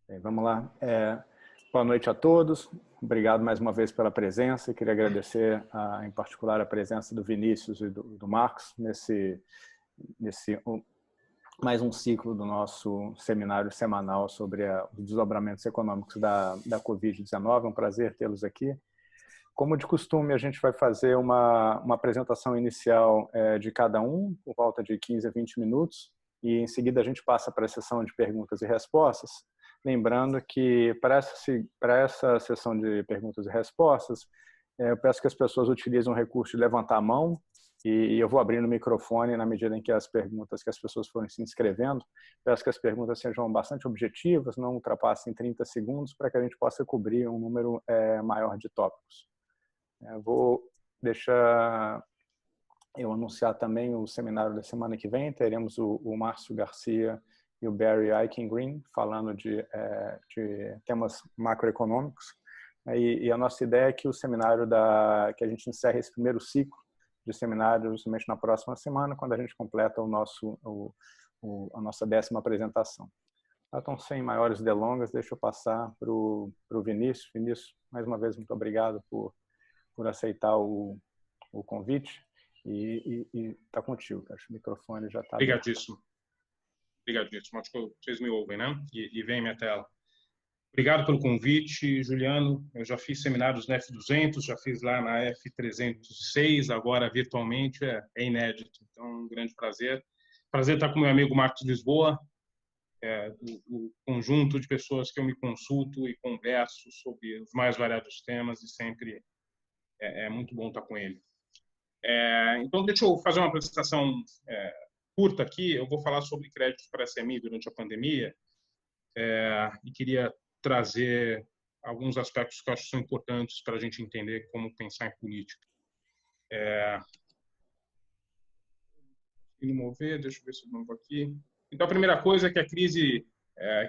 Bem, vamos lá. Boa noite a todos. Obrigado mais uma vez pela presença. Queria agradecer, em particular, a presença do Vinícius e do Marcos nesse mais um ciclo do nosso seminário semanal sobre os desdobramentos econômicos da Covid-19. É um prazer tê-los aqui. Como de costume, a gente vai fazer uma apresentação inicial de cada um, por volta de 15 a 20 minutos, e em seguida a gente passa para a sessão de perguntas e respostas. Lembrando que para essa sessão de perguntas e respostas, eu peço que as pessoas utilizem o recurso de levantar a mão, e eu vou abrindo o microfone na medida em que as pessoas forem se inscrevendo. Peço que as perguntas sejam bastante objetivas, não ultrapassem 30 segundos, para que a gente possa cobrir um número maior de tópicos. Vou deixar eu anunciar também o seminário da semana que vem. Teremos o Márcio Garcia e o Barry Eichengreen falando de temas macroeconômicos. E a nossa ideia é que o seminário que a gente encerre esse primeiro ciclo de seminários justamente na próxima semana, quando a gente completa a nossa 10ª apresentação. Então, sem maiores delongas, deixa eu passar para o Vinícius. Vinícius, mais uma vez, muito obrigado por aceitar o convite e está contigo, cara. O microfone já está aberto. Obrigadíssimo. Acho que vocês me ouvem, né? E vem minha tela. Obrigado pelo convite, Juliano. Eu já fiz seminários na F200, já fiz lá na F306, agora virtualmente é inédito. Então, um grande prazer. Prazer estar com meu amigo Marcos Lisboa, o conjunto de pessoas que eu me consulto e converso sobre os mais variados temas, e sempre é muito bom estar com ele. Então, deixa eu fazer uma apresentação curta aqui. Eu vou falar sobre créditos para SME durante a pandemia e queria trazer alguns aspectos que eu acho que são importantes para a gente entender como pensar em política. Deixa eu ver se eu movo aqui. Então, a primeira coisa é que a crise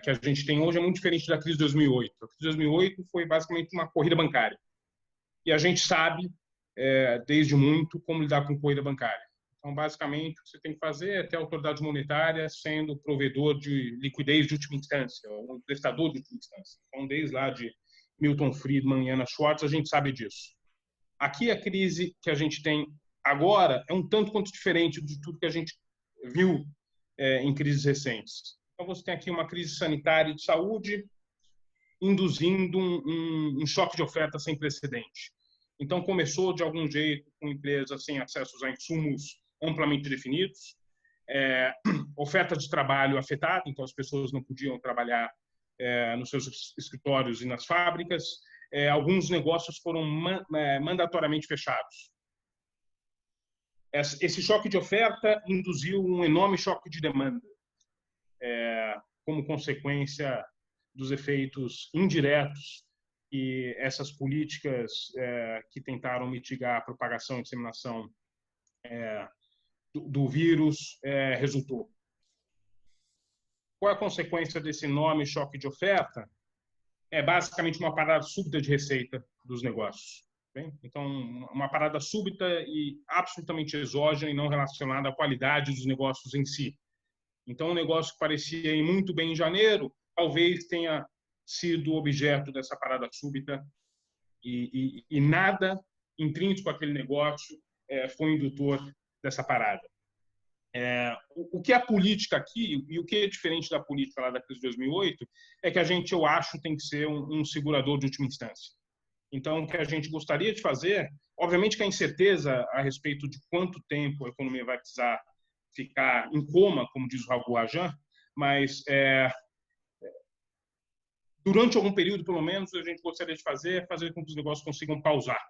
que a gente tem hoje é muito diferente da crise de 2008. A crise de 2008 foi basicamente uma corrida bancária. E a gente sabe, desde muito, como lidar com corrida bancária. Então, basicamente, o que você tem que fazer é ter a autoridade monetária sendo provedor de liquidez de última instância, ou um prestador de última instância. Então, desde lá de Milton Friedman e Anna Schwartz, a gente sabe disso. Aqui, a crise que a gente tem agora é um tanto quanto diferente de tudo que a gente viu em crises recentes. Então, você tem aqui uma crise sanitária e de saúde induzindo um choque de oferta sem precedente. Então, começou de algum jeito com empresas sem acesso a insumos amplamente definidos, oferta de trabalho afetada, então as pessoas não podiam trabalhar nos seus escritórios e nas fábricas, alguns negócios foram mandatoriamente fechados. Esse choque de oferta induziu um enorme choque de demanda, como consequência dos efeitos indiretos que essas políticas que tentaram mitigar a propagação e disseminação do vírus resultou. Qual é a consequência desse enorme choque de oferta? É basicamente uma parada súbita de receita dos negócios. Bem? Então, uma parada súbita e absolutamente exógena e não relacionada à qualidade dos negócios em si. Então, um negócio que parecia ir muito bem em janeiro, talvez tenha sido objeto dessa parada súbita e nada intrínseco àquele negócio foi indutor dessa parada. O que é a política aqui, e o que é diferente da política lá da crise de 2008, é que a gente, eu acho, tem que ser um segurador de última instância. Então, o que a gente gostaria de fazer, obviamente que a incerteza a respeito de quanto tempo a economia vai precisar ficar em coma, como diz o Raul Ajan, mas durante algum período, pelo menos, a gente gostaria de fazer com que os negócios consigam pausar.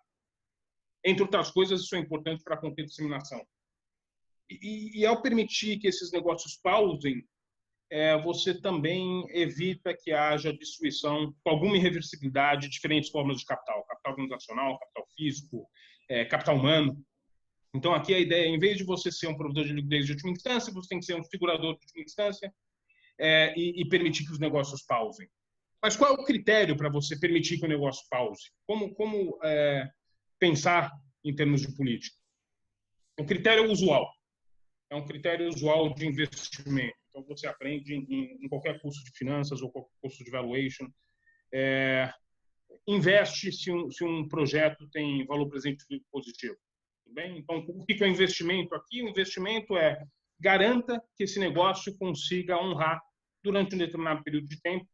Entre outras coisas, isso é importante para conter a disseminação. E ao permitir que esses negócios pausem, você também evita que haja destruição com alguma irreversibilidade de diferentes formas de capital. Capital organizacional, capital físico, capital humano. Então, aqui a ideia, em vez de você ser um provedor de liquidez de última instância, você tem que ser um segurador de última instância e permitir que os negócios pausem. Mas qual é o critério para você permitir que o negócio pause? Como pensar em termos de política? O critério usual. É um critério usual de investimento. Então, você aprende em qualquer curso de finanças ou qualquer curso de valuation. Investe se um projeto tem valor presente positivo. Tudo bem? Então, o que é o investimento aqui? O investimento é garanta que esse negócio consiga honrar, durante um determinado período de tempo,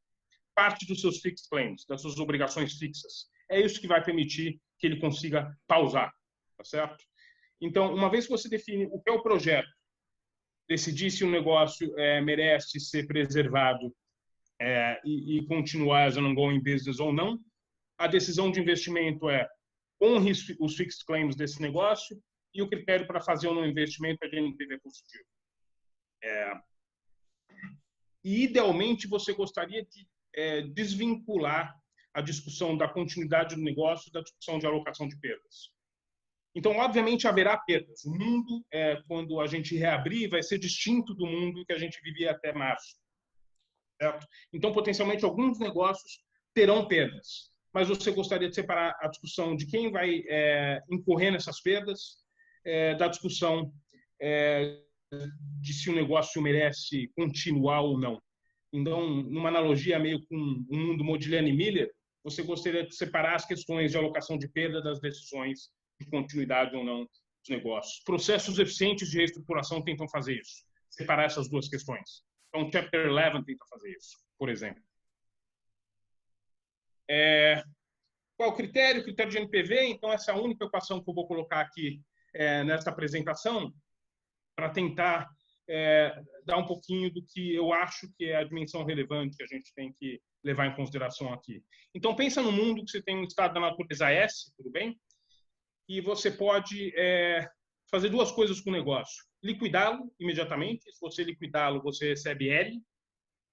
parte dos seus fixed claims, das suas obrigações fixas. É isso que vai permitir que ele consiga pausar, tá certo? Então, uma vez que você define o que é o projeto, decidir se o negócio merece ser preservado e continuar as an ongoing business ou não, a decisão de investimento honre os fixed claims desse negócio e o critério para fazer ou não investimento é de NPV positivo. E, idealmente, você gostaria de desvincular a discussão da continuidade do negócio da discussão de alocação de perdas. Então, obviamente, haverá perdas. O mundo, quando a gente reabrir, vai ser distinto do mundo que a gente vivia até março. Certo? Então, potencialmente, alguns negócios terão perdas. Mas você gostaria de separar a discussão de quem vai incorrer nessas perdas da discussão de se o negócio merece continuar ou não. Então, numa analogia meio com o mundo Modigliani e Miller, você gostaria de separar as questões de alocação de perda das decisões de continuidade ou não dos negócios. Processos eficientes de reestruturação tentam fazer isso, separar essas duas questões. Então, o Chapter 11 tenta fazer isso, por exemplo. Qual é o critério? O critério de NPV. Então, essa é a única equação que eu vou colocar aqui nesta apresentação para tentar dar um pouquinho do que eu acho que é a dimensão relevante que a gente tem que levar em consideração aqui. Então, pensa no mundo que você tem um estado da natureza S, tudo bem? E você pode fazer duas coisas com o negócio. Liquidá-lo imediatamente. Se você liquidá-lo, você recebe L.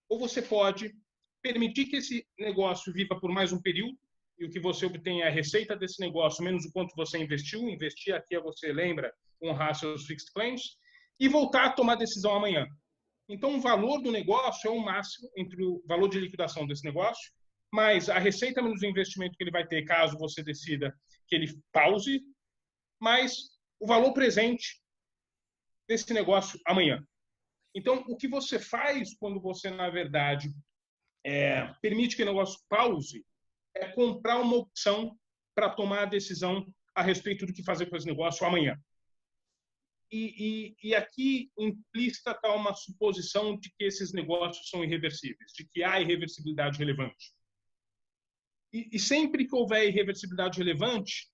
Ou você pode permitir que esse negócio viva por mais um período e o que você obtém é a receita desse negócio menos o quanto você investiu. Investir aqui, você lembra, honrar seus fixed claims e voltar a tomar decisão amanhã. Então, o valor do negócio é o máximo entre o valor de liquidação desse negócio mais a receita menos o investimento que ele vai ter caso você decida que ele pause, mais o valor presente desse negócio amanhã. Então, o que você faz quando você, na verdade, permite que o negócio pause é comprar uma opção para tomar a decisão a respeito do que fazer com esse negócio amanhã. E aqui implícita está uma suposição de que esses negócios são irreversíveis, de que há irreversibilidade relevante. E sempre que houver irreversibilidade relevante,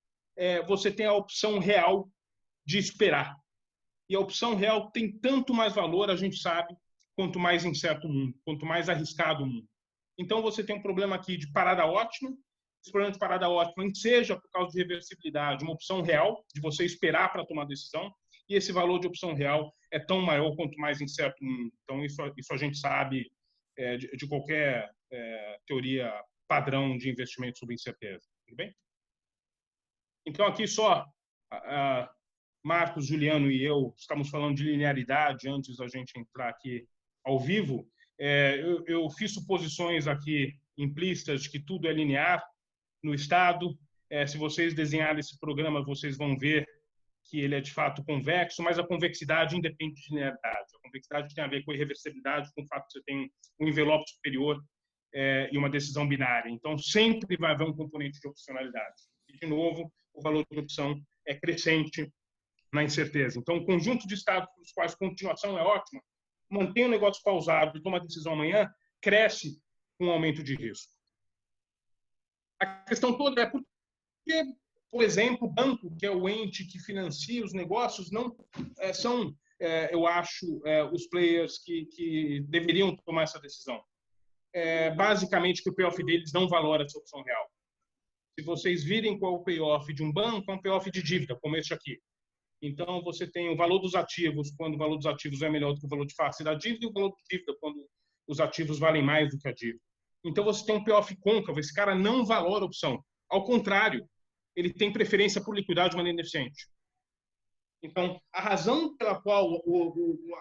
você tem a opção real de esperar. E a opção real tem tanto mais valor, a gente sabe, quanto mais incerto o mundo, quanto mais arriscado o mundo. Então, você tem um problema aqui de parada ótima. Esse problema de parada ótima, seja por causa de reversibilidade, uma opção real, de você esperar para tomar decisão, e esse valor de opção real é tão maior quanto mais incerto o mundo. Então, isso a gente sabe de qualquer teoria padrão de investimento sobre incerteza. Tudo bem? Então, aqui só Marcos, Juliano e eu estamos falando de linearidade antes da gente entrar aqui ao vivo. Eu fiz suposições aqui implícitas de que tudo é linear no Estado. Se vocês desenharem esse programa, vocês vão ver que ele é de fato convexo, mas a convexidade independe de linearidade. A convexidade tem a ver com a irreversibilidade, com o fato de você ter um envelope superior e uma decisão binária. Então, sempre vai haver um componente de opcionalidade. E, de novo, o valor de opção é crescente na incerteza. Então, o conjunto de estados para os quais continuação é ótima, mantém o negócio pausado e toma a decisão amanhã, cresce com um aumento de risco. A questão toda é porque, por exemplo, o banco, que é o ente que financia os negócios, não são, eu acho, os players que deveriam tomar essa decisão. Basicamente, que o payoff deles não valora essa opção real. Se vocês virem qual é o payoff de um banco, é um payoff de dívida, como este aqui. Então, você tem o valor dos ativos, quando o valor dos ativos é melhor do que o valor de face da dívida, e o valor da dívida, quando os ativos valem mais do que a dívida. Então, você tem um payoff côncavo. Esse cara não valora a opção. Ao contrário, ele tem preferência por liquidar de maneira ineficiente. Então, a razão pela qual,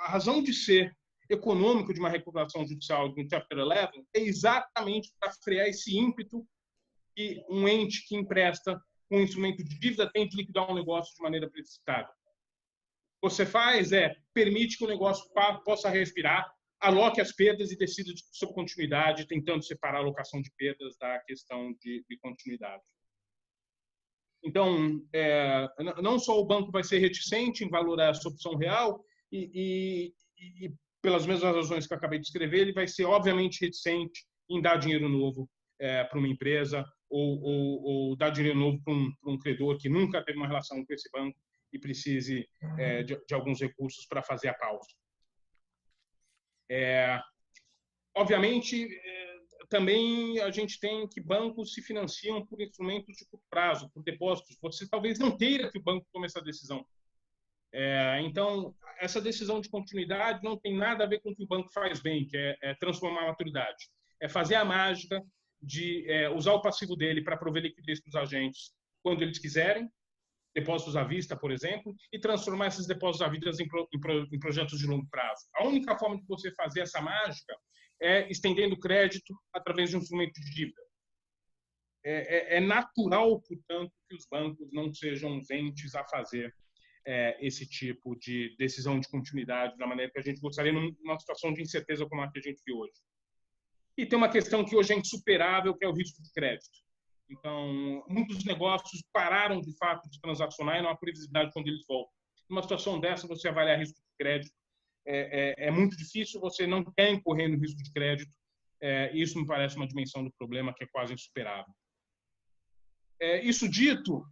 a razão de ser econômico de uma recuperação judicial de um Chapter 11 é exatamente para frear esse ímpeto que um ente que empresta um instrumento de dívida tem de liquidar um negócio de maneira precipitada. O que você faz permite que o negócio possa respirar aloque as perdas e decida sobre continuidade, tentando separar a alocação de perdas da questão de continuidade. Então, não só o banco vai ser reticente em valorar essa opção real, e pelas mesmas razões que eu acabei de escrever, ele vai ser, obviamente, reticente em dar dinheiro novo para uma empresa ou dar dinheiro novo para um credor que nunca teve uma relação com esse banco e precise de alguns recursos para fazer a pausa. Obviamente, também a gente tem que bancos se financiam por instrumentos de curto prazo, por depósitos. Você talvez não queira que o banco tome essa decisão. Então, essa decisão de continuidade não tem nada a ver com o que o banco faz bem, que é transformar a maturidade. É fazer a mágica de usar o passivo dele para prover liquidez para os agentes quando eles quiserem, depósitos à vista, por exemplo, e transformar esses depósitos à vista em projetos de longo prazo. A única forma de você fazer essa mágica é estendendo crédito através de um instrumento de dívida. É natural, portanto, que os bancos não sejam ventes a fazer esse tipo de decisão de continuidade da maneira que a gente gostaria numa situação de incerteza como a que a gente vive hoje. E tem uma questão que hoje é insuperável, que é o risco de crédito. Então, muitos negócios pararam, de fato, de transacionar e não há previsibilidade quando eles voltam. Numa situação dessa, você avaliar risco de crédito é muito difícil, você não quer incorrer no risco de crédito. Isso me parece uma dimensão do problema que é quase insuperável. Isso dito,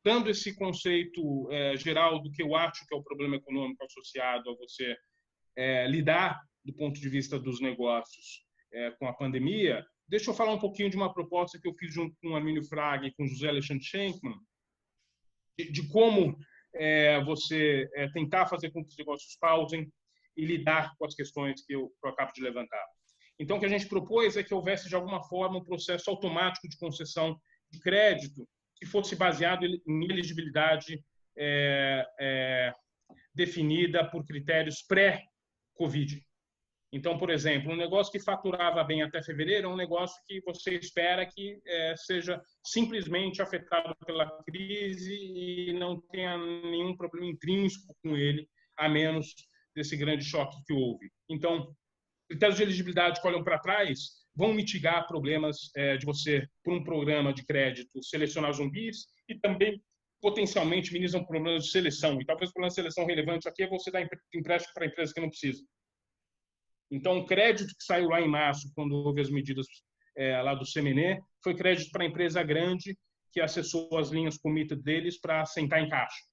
dando esse conceito geral do que eu acho que é o problema econômico associado a você lidar do ponto de vista dos negócios com a pandemia, deixa eu falar um pouquinho de uma proposta que eu fiz junto com o Arminio Fraga e com o José Alexandre Schenkman, de como você tentar fazer com que os negócios pausem e lidar com as questões que eu acabo de levantar. Então, o que a gente propôs é que houvesse, de alguma forma, um processo automático de concessão de crédito que fosse baseado em elegibilidade definida por critérios pré-Covid. Então, por exemplo, um negócio que faturava bem até fevereiro é um negócio que você espera que seja simplesmente afetado pela crise e não tenha nenhum problema intrínseco com ele, a menos desse grande choque que houve. Então, critérios de elegibilidade que olham para trás vão mitigar problemas de você, por um programa de crédito, selecionar zumbis e também, potencialmente, minimizam problemas de seleção. E talvez o problema de seleção relevante aqui é você dar empréstimo para empresas que não precisam. Então, o crédito que saiu lá em março, quando houve as medidas lá do CMNE, foi crédito para a empresa grande que acessou as linhas committed deles para sentar em caixa.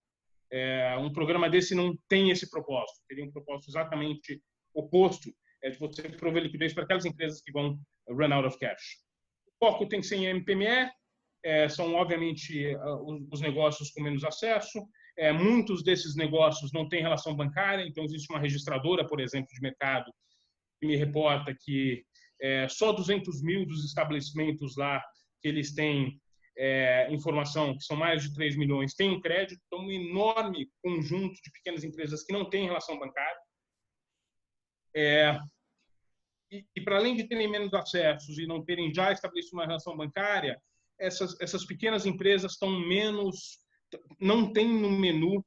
Um programa desse não tem esse propósito. Teria um propósito exatamente oposto, de você prover liquidez para aquelas empresas que vão run out of cash. O foco tem que ser em MPME, são, obviamente, os negócios com menos acesso. Muitos desses negócios não têm relação bancária, então existe uma registradora, por exemplo, de mercado, que me reporta que só 200 mil dos estabelecimentos lá que eles têm informação, que são mais de 3 milhões, têm crédito. Então, um enorme conjunto de pequenas empresas que não têm relação bancária. E para além de terem menos acessos e não terem já estabelecido uma relação bancária, essas pequenas empresas não têm no menu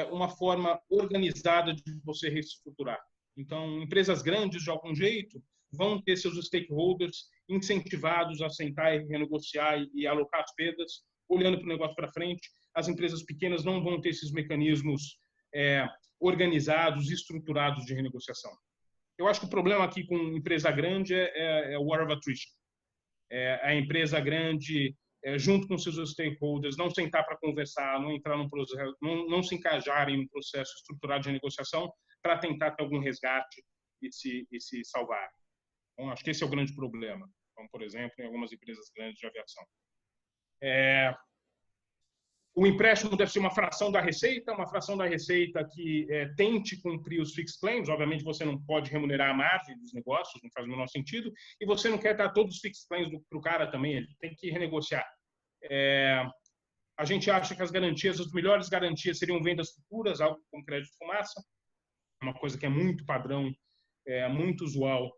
uma forma organizada de você reestruturar. Então, empresas grandes, de algum jeito, vão ter seus stakeholders incentivados a sentar e renegociar e alocar as perdas, olhando para o negócio para frente. As empresas pequenas não vão ter esses mecanismos organizados e estruturados de renegociação. Eu acho que o problema aqui com empresa grande é o war of attrition. A empresa grande, junto com seus stakeholders, não sentar para conversar, não entrar num processo, não se engajarem num processo estruturado de negociação para tentar ter algum resgate e se salvar. Então, acho que esse é o grande problema, como, por exemplo, em algumas empresas grandes de aviação. O empréstimo deve ser uma fração da receita que tente cumprir os fixed claims. Obviamente, você não pode remunerar a margem dos negócios, não faz o menor sentido, e você não quer dar todos os fixed claims para o cara também, ele tem que renegociar. A gente acha que as melhores garantias seriam vendas futuras, algo como crédito de fumaça, uma coisa que é muito padrão, muito usual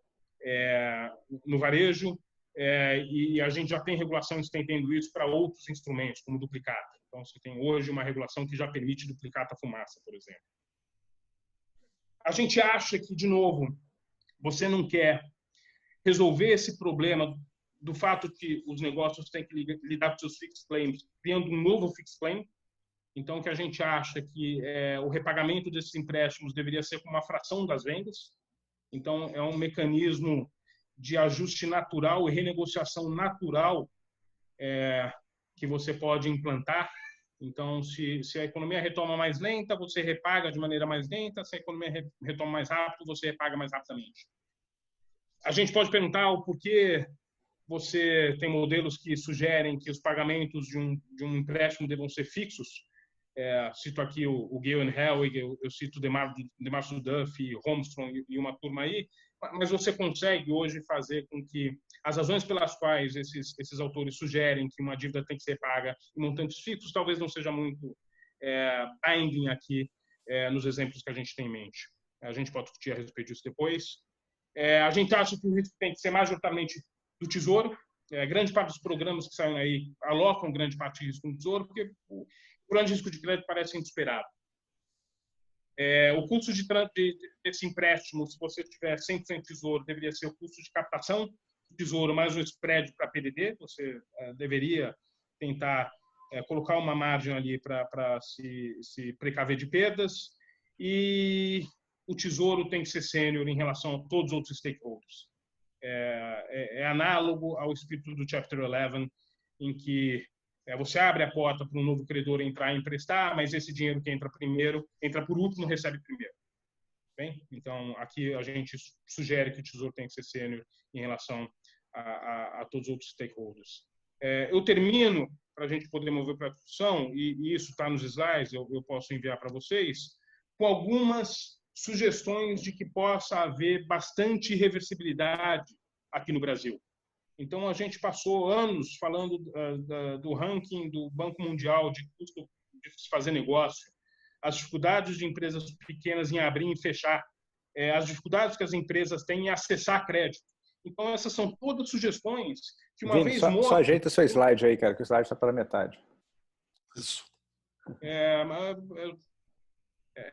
no varejo, e a gente já tem regulação estendendo isso para outros instrumentos, como duplicata. Então, você tem hoje uma regulação que já permite duplicata fumaça, por exemplo. A gente acha que, de novo, você não quer resolver esse problema do fato que os negócios têm que lidar com seus fixed claims, criando um novo fixed claim. Então, que a gente acha que o repagamento desses empréstimos deveria ser com uma fração das vendas. Então, é um mecanismo de ajuste natural e renegociação natural que você pode implantar. Então, se a economia retoma mais lenta, você repaga de maneira mais lenta. Se a economia retoma mais rápido, você repaga mais rapidamente. A gente pode perguntar o porquê você tem modelos que sugerem que os pagamentos de um empréstimo devam ser fixos. Cito aqui o Gale Helwig, eu cito Demarso Duff, Holmstrom e uma turma aí, mas você consegue hoje fazer com que as razões pelas quais esses autores sugerem que uma dívida tem que ser paga em montantes fixos talvez não seja muito binding aqui nos exemplos que a gente tem em mente. A gente pode discutir a respeito disso depois. A gente acha que o risco tem que ser majoritariamente do Tesouro. Grande parte dos programas que saem aí alocam grande parte do risco no Tesouro, porque o grande risco de crédito parece inesperado. O custo desse empréstimo, se você tiver 100% Tesouro, deveria ser o custo de captação do Tesouro mais o spread para PDD. Você deveria tentar colocar uma margem ali para se precaver de perdas. E o Tesouro tem que ser sênior em relação a todos os outros stakeholders. É análogo ao espírito do Chapter 11, em que você abre a porta para um novo credor entrar e emprestar, mas esse dinheiro que entra primeiro, entra por último, recebe primeiro. Bem? Então, aqui a gente sugere que o Tesouro tem que ser sênior em relação a todos os outros stakeholders. Eu termino, para a gente poder mover para a discussão, e isso está nos slides, eu posso enviar para vocês, com algumas sugestões de que possa haver bastante reversibilidade aqui no Brasil. Então, a gente passou anos falando do ranking do Banco Mundial de custo de se fazer negócio, as dificuldades de empresas pequenas em abrir e fechar, as dificuldades que as empresas têm em acessar crédito. Então, essas são todas sugestões que, uma Vini, vez só ajeita seu slide aí, cara, que o slide está pela metade. Isso.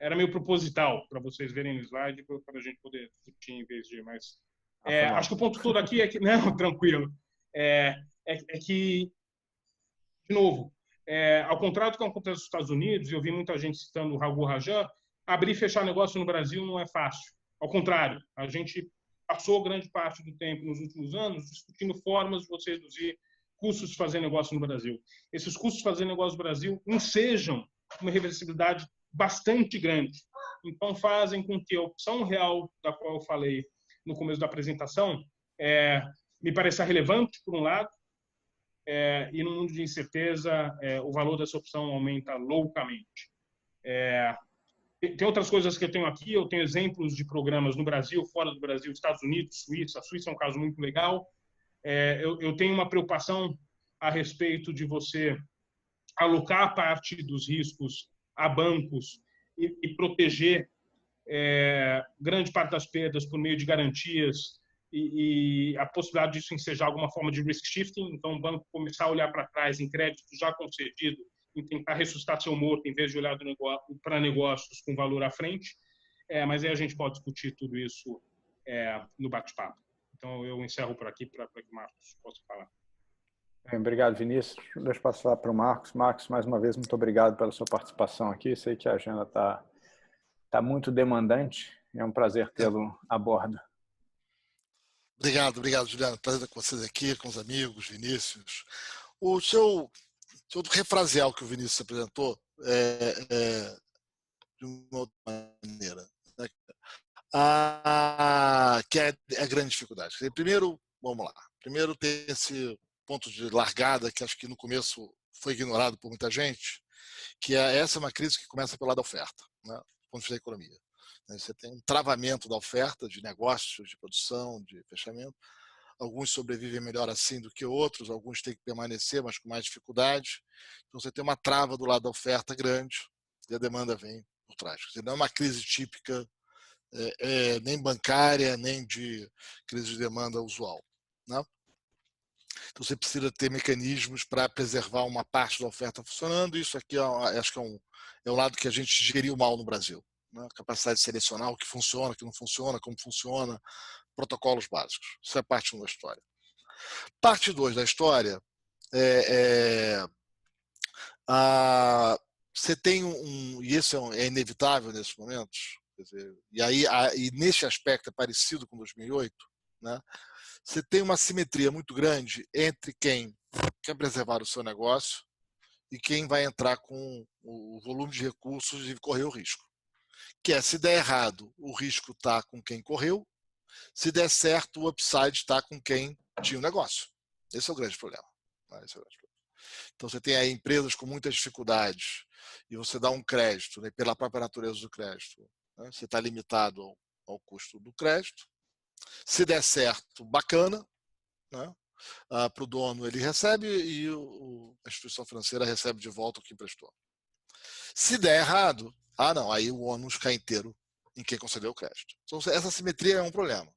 Era meio proposital para vocês verem no slide, para a gente poder discutir em vez de mais. Acho que o ponto todo aqui é que. Não, tranquilo. É que, de novo, ao contrário do que acontece nos Estados Unidos, e eu vi muita gente citando o Raghu Rajan, abrir e fechar negócio no Brasil não é fácil. Ao contrário, a gente passou grande parte do tempo nos últimos anos discutindo formas de você reduzir custos de fazer negócio no Brasil. Esses custos de fazer negócio no Brasil ensejam uma reversibilidade bastante grande. Então, fazem com que a opção real da qual eu falei no começo da apresentação me pareça relevante, por um lado, e no mundo de incerteza, o valor dessa opção aumenta loucamente. Tem outras coisas que eu tenho aqui. Eu tenho exemplos de programas no Brasil, fora do Brasil, Estados Unidos, Suíça. A Suíça é um caso muito legal. Eu tenho uma preocupação a respeito de você alocar parte dos riscos a bancos e proteger grande parte das perdas por meio de garantias e a possibilidade disso ensejar alguma forma de risk shifting. Então, o banco começar a olhar para trás em crédito já concedido e tentar ressuscitar seu morto em vez de olhar para negócios com valor à frente. Mas aí a gente pode discutir tudo isso no bate-papo. Então, eu encerro por aqui para que o Marcos possa falar. Obrigado, Vinícius. Deixa eu passar para o Marcos. Marcos, mais uma vez, muito obrigado pela sua participação aqui. Sei que a agenda está muito demandante. É um prazer tê-lo a bordo. Obrigado, Juliano. Prazer estar com vocês aqui, com os amigos, Vinícius. Deixa eu refrasear o que o Vinícius apresentou de uma outra maneira, né? Que é a grande dificuldade. Primeiro, vamos lá. Primeiro tem esse ponto de largada que acho que no começo foi ignorado por muita gente, que essa é uma crise que começa pelo lado da oferta, né, do ponto de vista da economia. Você tem um travamento da oferta de negócios, de produção, de fechamento. Alguns sobrevivem melhor assim do que outros, alguns têm que permanecer, mas com mais dificuldade. Então você tem uma trava do lado da oferta grande e a demanda vem por trás. Quer dizer, não é uma crise típica nem bancária, nem de crise de demanda usual, né? Então você precisa ter mecanismos para preservar uma parte da oferta funcionando. Isso aqui acho que é um lado que a gente geriu mal no Brasil, né? Capacidade de selecionar o que funciona, o que não funciona, como funciona, protocolos básicos. Isso é parte 1 da história. Parte 2 da história você tem e isso é inevitável nesses momentos, quer dizer, e nesse aspecto é parecido com 2008, né? Você tem uma simetria muito grande entre quem quer preservar o seu negócio e quem vai entrar com o volume de recursos e correr o risco. Que é, se der errado, o risco está com quem correu, se der certo, o upside está com quem tinha o negócio. Esse é o grande problema. Esse é o grande problema. Então, você tem aí empresas com muitas dificuldades e você dá um crédito, né, pela própria natureza do crédito, né, você está limitado ao custo do crédito. Se der certo, bacana, né, para o dono ele recebe e a instituição financeira recebe de volta o que emprestou. Se der errado, não, aí o ônus cai inteiro em quem concedeu o crédito. Então, essa simetria é um problema.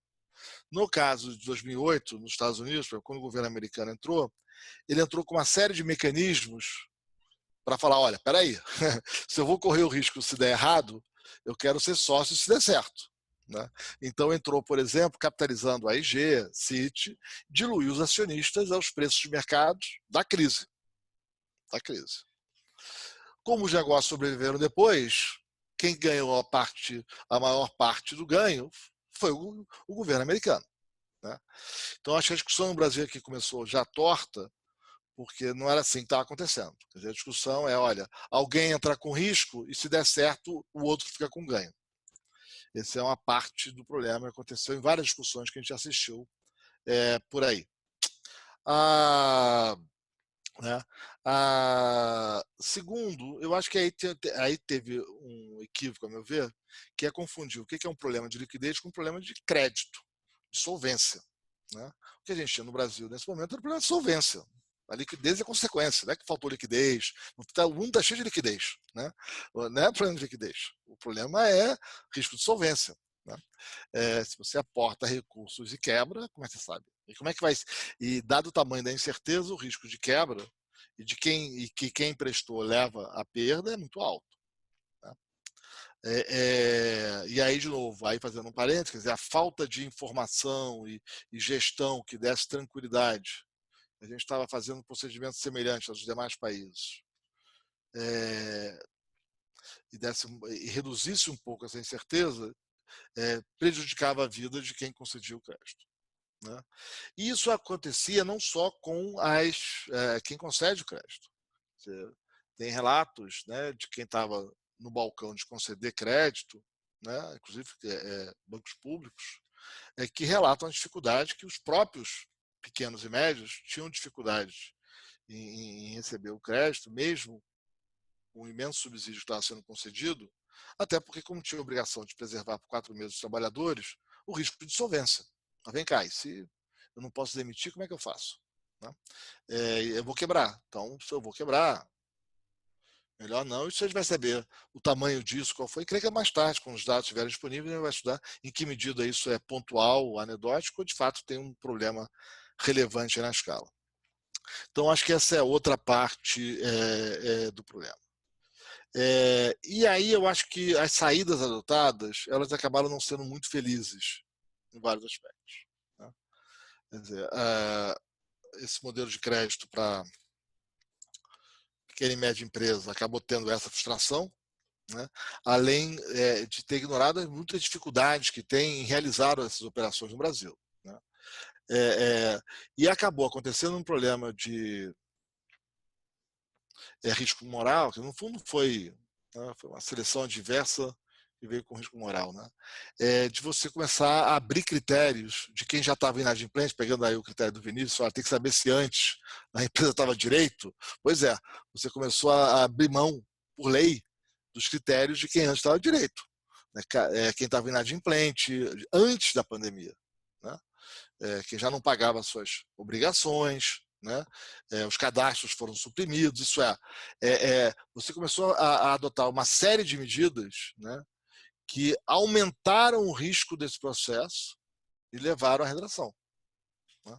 No caso de 2008, nos Estados Unidos, quando o governo americano entrou, ele entrou com uma série de mecanismos para falar, olha, peraí, se eu vou correr o risco se der errado, eu quero ser sócio se der certo. Né? Então entrou, por exemplo, capitalizando a IG, Citi, diluiu os acionistas aos preços de mercado da crise. Como os negócios sobreviveram depois, quem ganhou a maior parte do ganho foi o governo americano. Né? Então acho que a discussão no Brasil aqui começou já torta, porque não era assim que estava acontecendo. Quer dizer, a discussão é, olha, alguém entra com risco e se der certo, o outro fica com ganho. Essa é uma parte do problema que aconteceu em várias discussões que a gente assistiu por aí. Né? Segundo, eu acho que aí teve um equívoco, a meu ver, que é confundir o que é um problema de liquidez com um problema de crédito, de solvência. Né? O que a gente tinha no Brasil nesse momento era um problema de solvência. A liquidez é consequência, não é que faltou liquidez, o mundo está cheio de liquidez. Né? Não é problema de liquidez, o problema é risco de solvência. Né? Se você aporta recursos e quebra, como é que você sabe? E como é que vai? E dado o tamanho da incerteza, o risco de quebra e que quem emprestou leva a perda é muito alto. Né? E aí, de novo, aí fazendo um parênteses, quer dizer, a falta de informação e gestão que desse tranquilidade. A gente estava fazendo procedimentos semelhantes aos demais países. E reduzisse um pouco essa incerteza, prejudicava a vida de quem concedia o crédito. Né? E isso acontecia não só com quem concede o crédito. Você tem relatos, né, de quem estava no balcão de conceder crédito, né, inclusive bancos públicos, que relatam a dificuldade que os próprios pequenos e médios tinham dificuldade em receber o crédito, mesmo com o imenso subsídio que estava sendo concedido, até porque, como tinha a obrigação de preservar por 4 meses os trabalhadores, o risco de insolvência. Mas vem cá, se eu não posso demitir, como é que eu faço? Né? Eu vou quebrar. Então, se eu vou quebrar, melhor não. E se a gente vai saber o tamanho disso, qual foi, creio que é mais tarde, quando os dados estiverem disponíveis, a gente vai estudar em que medida isso é pontual, anedótico, ou de fato tem um problema relevante na escala. Então, acho que essa é outra parte do problema. E aí eu acho que as saídas adotadas, elas acabaram não sendo muito felizes em vários aspectos. Né? Quer dizer, esse modelo de crédito para pequena e média empresa acabou tendo essa frustração, né? Além de ter ignorado muitas dificuldades que tem em realizar essas operações no Brasil. Né? E acabou acontecendo um problema de risco moral, que no fundo foi uma seleção adversa que veio com risco moral, né? De você começar a abrir critérios de quem já estava inadimplente, pegando aí o critério do Vinícius, tem que saber se antes a empresa estava direito. Pois é, você começou a abrir mão, por lei, dos critérios de quem antes estava direito. Né? Quem estava inadimplente antes da pandemia, né? Quem já não pagava suas obrigações, né? Os cadastros foram suprimidos, isso você começou a adotar uma série de medidas, né, que aumentaram o risco desse processo e levaram à redação. Né?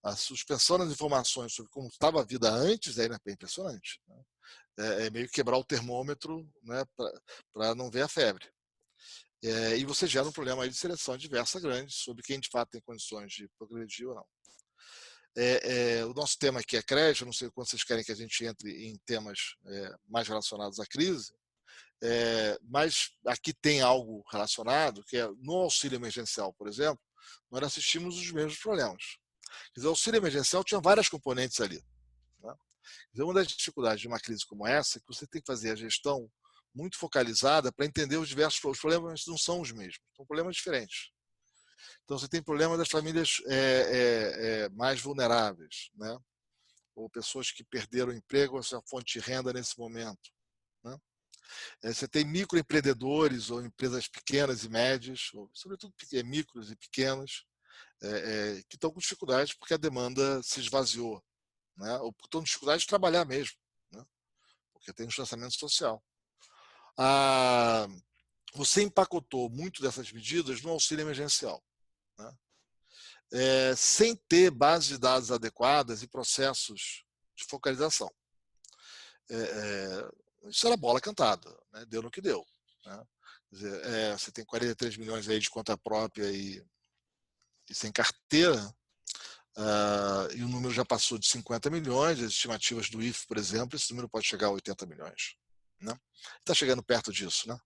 A suspensão das informações sobre como estava a vida antes é impressionante. Né? É meio que quebrar o termômetro, né, para não ver a febre. E você gera um problema aí de seleção diversa grande sobre quem de fato tem condições de progredir ou não. O nosso tema aqui é crédito, eu não sei quando vocês querem que a gente entre em temas mais relacionados à crise, mas aqui tem algo relacionado, que é no auxílio emergencial, por exemplo, nós assistimos os mesmos problemas. Quer dizer, o auxílio emergencial tinha várias componentes ali. Né? Quer dizer, uma das dificuldades de uma crise como essa é que você tem que fazer a gestão muito focalizada para entender os diversos problemas. Os problemas não são os mesmos, são problemas diferentes. Então, você tem problema das famílias mais vulneráveis, né? Ou pessoas que perderam o emprego ou a sua fonte de renda nesse momento. Né? Você tem microempreendedores ou empresas pequenas e médias, ou, sobretudo micros e pequenas, que estão com dificuldades porque a demanda se esvaziou, né? Ou estão com dificuldade de trabalhar mesmo, né? Porque tem um distanciamento social. Você empacotou muito dessas medidas no auxílio emergencial, né? Sem ter bases de dados adequadas e processos de focalização. Isso era bola cantada, né? Deu no que deu. Né? Quer dizer, você tem 43 milhões aí de conta própria e sem carteira, e o número já passou de 50 milhões, as estimativas do IFE, por exemplo, esse número pode chegar a 80 milhões. Né? Está chegando perto disso. Né?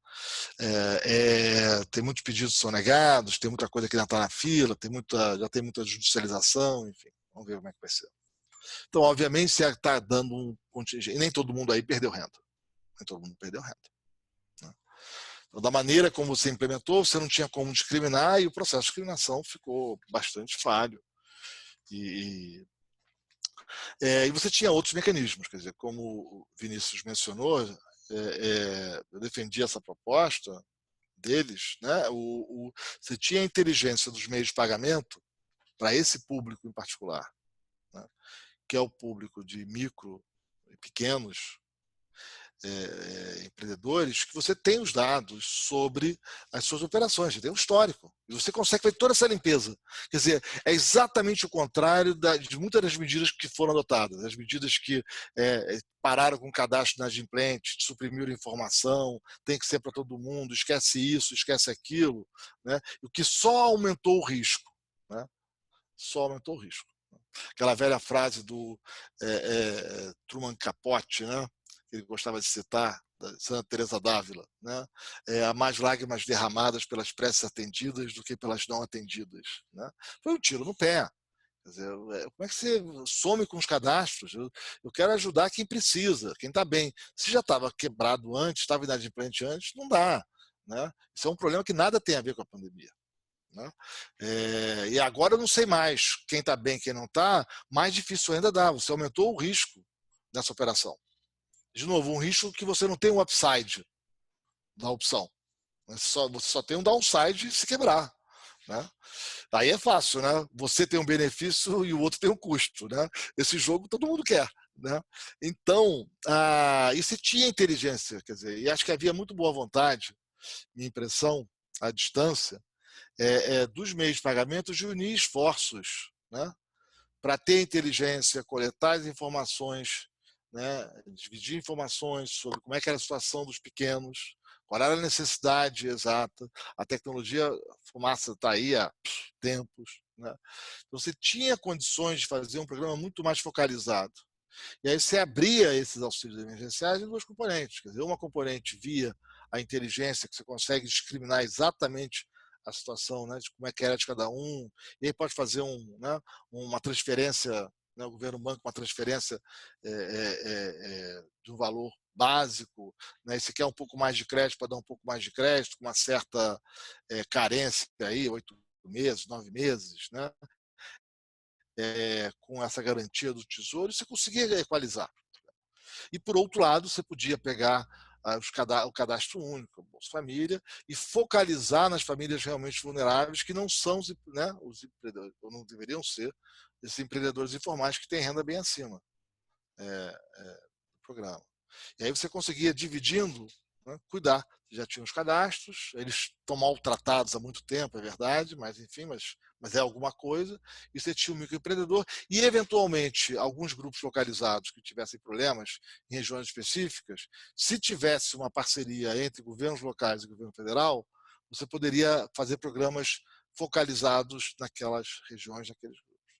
Tem muitos pedidos que são negados, tem muita coisa que ainda está na fila, já tem muita judicialização, enfim, vamos ver como é que vai ser. Então, obviamente, você está dando um contingente, e nem todo mundo aí perdeu renda. Nem todo mundo perdeu renda. Né? Então, da maneira como você implementou, você não tinha como discriminar e o processo de discriminação ficou bastante falho. E você tinha outros mecanismos, quer dizer, como o Vinícius mencionou, eu defendi essa proposta deles, né? Você tinha a inteligência dos meios de pagamento para esse público em particular, né? Que é o público de micro e pequenos empreendedores, que você tem os dados sobre as suas operações, você tem um histórico, e você consegue fazer toda essa limpeza. Quer dizer, é exatamente o contrário de muitas das medidas que foram adotadas, as medidas que pararam com o cadastro inadimplente, suprimiram informação, tem que ser para todo mundo, esquece isso, esquece aquilo, né? O que só aumentou o risco. Né? Só aumentou o risco. Aquela velha frase do Truman Capote, né? Que ele gostava de citar, da Santa Teresa d'Ávila, né? Há mais lágrimas derramadas pelas preces atendidas do que pelas não atendidas. Né? Foi um tiro no pé. Quer dizer, como é que você some com os cadastros? Eu quero ajudar quem precisa, quem está bem. Se já estava quebrado antes, estava inadimplente antes, não dá. Né? Isso é um problema que nada tem a ver com a pandemia. Né? E agora eu não sei mais quem está bem e quem não está, mais difícil ainda dá. Você aumentou o risco nessa operação. De novo, um risco que você não tem um upside da opção. Você só tem um downside se quebrar. Né? Aí é fácil, né? Você tem um benefício e o outro tem um custo. Né? Esse jogo todo mundo quer. Né? Então, e se tinha inteligência, quer dizer, e acho que havia muito boa vontade, minha impressão, à distância, dos meios de pagamento de unir esforços, né? Para ter inteligência, coletar as informações, né? Dividir informações sobre como é que era a situação dos pequenos, qual era a necessidade exata. A tecnologia, a fumaça está aí há tempos. Né? Então, você tinha condições de fazer um programa muito mais focalizado. E aí você abria esses auxílios emergenciais em duas componentes. Quer dizer, uma componente via a inteligência, que você consegue discriminar exatamente a situação, né, de como é que era de cada um, e aí pode fazer uma transferência, né, o governo banca uma transferência de um valor básico, né, e se quer um pouco mais de crédito, para dar um pouco mais de crédito, com uma certa carência, aí, 8 meses, 9 meses, né, com essa garantia do Tesouro, você conseguia equalizar. E, por outro lado, você podia pegar o cadastro único, a Bolsa Família, e focalizar nas famílias realmente vulneráveis, que não são, né, os empreendedores, ou não deveriam ser, esses empreendedores informais que têm renda bem acima do programa. E aí você conseguia, dividindo, né, cuidar. Já tinha os cadastros, eles estão maltratados há muito tempo, é verdade, mas enfim, mas é alguma coisa. E você tinha o microempreendedor e, eventualmente, alguns grupos localizados que tivessem problemas em regiões específicas, se tivesse uma parceria entre governos locais e governo federal, você poderia fazer programas focalizados naquelas regiões, naqueles grupos.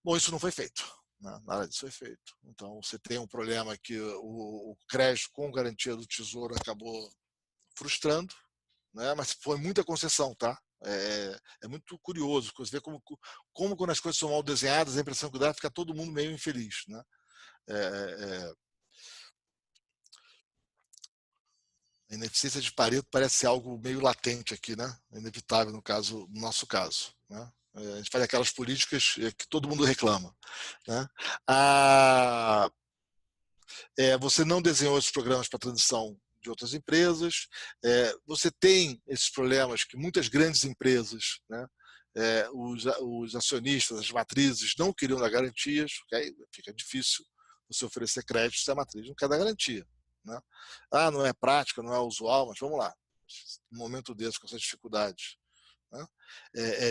Bom, isso não foi feito. Nada disso foi feito. Então, você tem um problema que o crédito com garantia do Tesouro acabou frustrando, né? Mas foi muita concessão, tá? É muito curioso você ver como quando as coisas são mal desenhadas, a impressão que dá fica todo mundo meio infeliz, né? A ineficiência de Pareto parece algo meio latente aqui, né? Inevitável no nosso caso, né? A gente faz aquelas políticas que todo mundo reclama, né? Você não desenhou esses programas para transição de outras empresas, você tem esses problemas que muitas grandes empresas, né, os acionistas, as matrizes não queriam dar garantias, porque aí fica difícil você oferecer crédito se a matriz não quer dar garantia, né? Não é prática, não é usual, mas vamos lá, num momento desse, com essas dificuldades, né?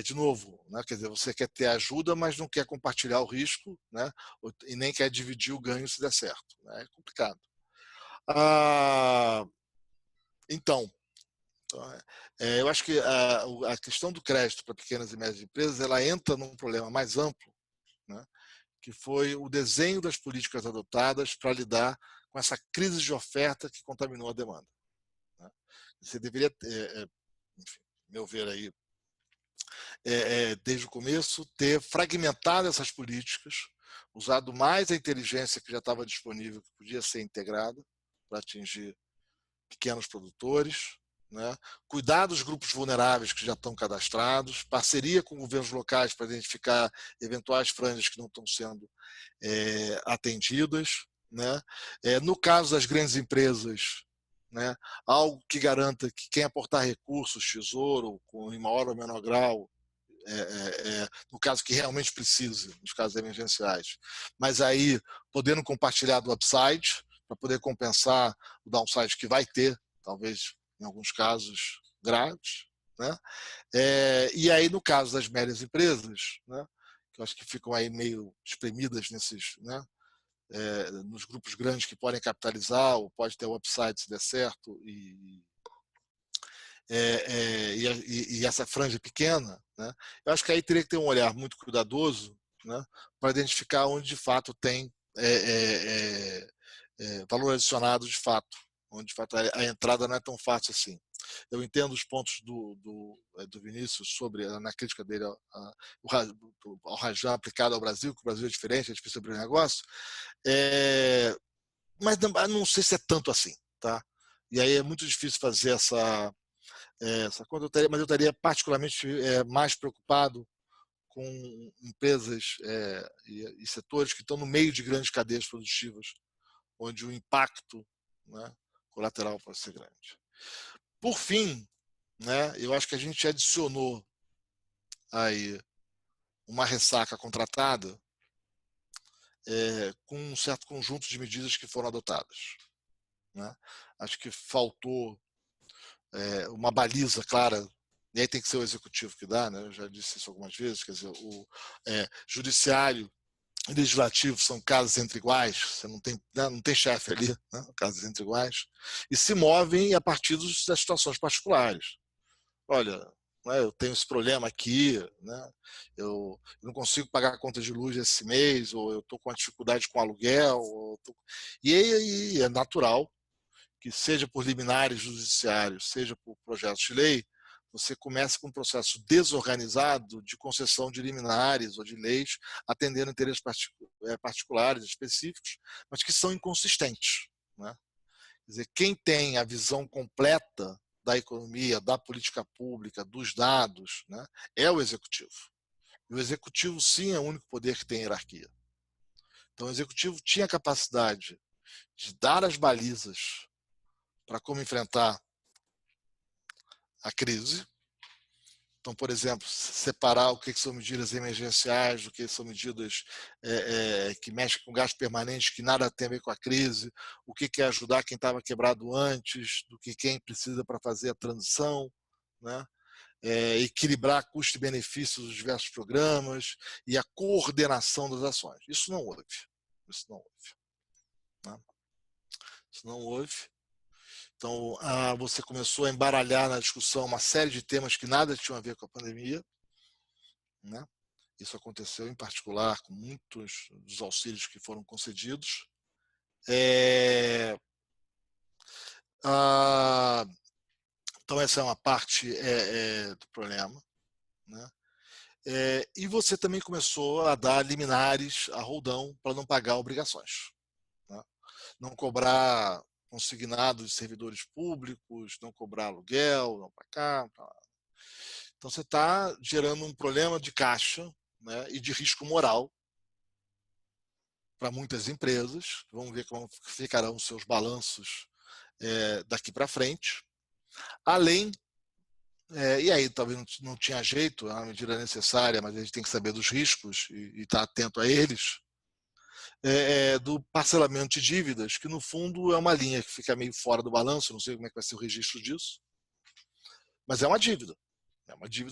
De novo, né? Quer dizer, você quer ter ajuda, mas não quer compartilhar o risco, né? E nem quer dividir o ganho se der certo, né? É complicado. Então, eu acho que a questão do crédito para pequenas e médias empresas, ela entra num problema mais amplo, né? Que foi o desenho das políticas adotadas para lidar com essa crise de oferta que contaminou a demanda, né? Você deveria, enfim, meu ver aí, desde o começo, ter fragmentado essas políticas, usado mais a inteligência que já estava disponível, que podia ser integrada para atingir pequenos produtores, né? Cuidar dos grupos vulneráveis que já estão cadastrados, parceria com governos locais para identificar eventuais franjas que não estão sendo atendidas, né? No caso das grandes empresas, né? Algo que garanta que quem aportar recursos, tesouro, em maior ou menor grau, no caso que realmente precise, nos casos emergenciais, mas aí podendo compartilhar do upside para poder compensar o downside que vai ter, talvez em alguns casos graves, né? E aí no caso das médias empresas, né, que eu acho que ficam aí meio espremidas nesses, né, nos grupos grandes que podem capitalizar ou pode ter o upside se der certo e essa franja pequena, né? Eu acho que aí teria que ter um olhar muito cuidadoso, né, para identificar onde de fato tem valor adicionado de fato, onde de fato a entrada não é tão fácil assim. Eu entendo os pontos do Vinícius sobre na crítica dele ao Rajan aplicado ao Brasil, que o Brasil é diferente, é difícil abrir negócio, mas não sei se é tanto assim, tá? E aí é muito difícil fazer essa conta, mas eu estaria particularmente mais preocupado com empresas e setores que estão no meio de grandes cadeias produtivas, onde o impacto, né, colateral pode ser grande. Por fim, né, eu acho que a gente adicionou aí uma ressaca contratada com um certo conjunto de medidas que foram adotadas, né? Acho que faltou uma baliza clara, e aí tem que ser o executivo que dá, né? Eu já disse isso algumas vezes, quer dizer, o judiciário e legislativo são casas entre iguais, você não tem chefe ali, né? Casas entre iguais, e se movem a partir das situações particulares. Olha, né, eu tenho esse problema aqui, né? Eu não consigo pagar a conta de luz esse mês, ou eu estou com uma dificuldade com aluguel, e aí é natural que seja por liminares judiciários, seja por projetos de lei, você começa com um processo desorganizado de concessão de liminares ou de leis, atendendo interesses particulares, específicos, mas que são inconsistentes, né? Quer dizer, quem tem a visão completa da economia, da política pública, dos dados, né, é o executivo. E o executivo, sim, é o único poder que tem hierarquia. Então, o executivo tinha a capacidade de dar as balizas para como enfrentar a crise. Então, por exemplo, separar o que são medidas emergenciais, do que são medidas que mexem com gasto permanente, que nada tem a ver com a crise, o que é ajudar quem estava quebrado antes, do que quem precisa para fazer a transição, né? Equilibrar custo e benefício dos diversos programas e a coordenação das ações. Isso não houve. Isso não houve, né? Isso não houve. Então, você começou a embaralhar na discussão uma série de temas que nada tinham a ver com a pandemia, né? Isso aconteceu em particular com muitos dos auxílios que foram concedidos. Então, essa é uma parte do problema, né? E você também começou a dar liminares a roldão para não pagar obrigações, né? Não cobrar consignado de servidores públicos, não cobrar aluguel, não pagar. Então, você está gerando um problema de caixa, né, e de risco moral para muitas empresas. Vamos ver como ficarão os seus balanços daqui para frente. Além, e aí talvez não tinha jeito, é uma medida necessária, mas a gente tem que saber dos riscos e estar atento a eles, do parcelamento de dívidas, que no fundo é uma linha que fica meio fora do balanço, não sei como é que vai ser o registro disso, mas é uma dívida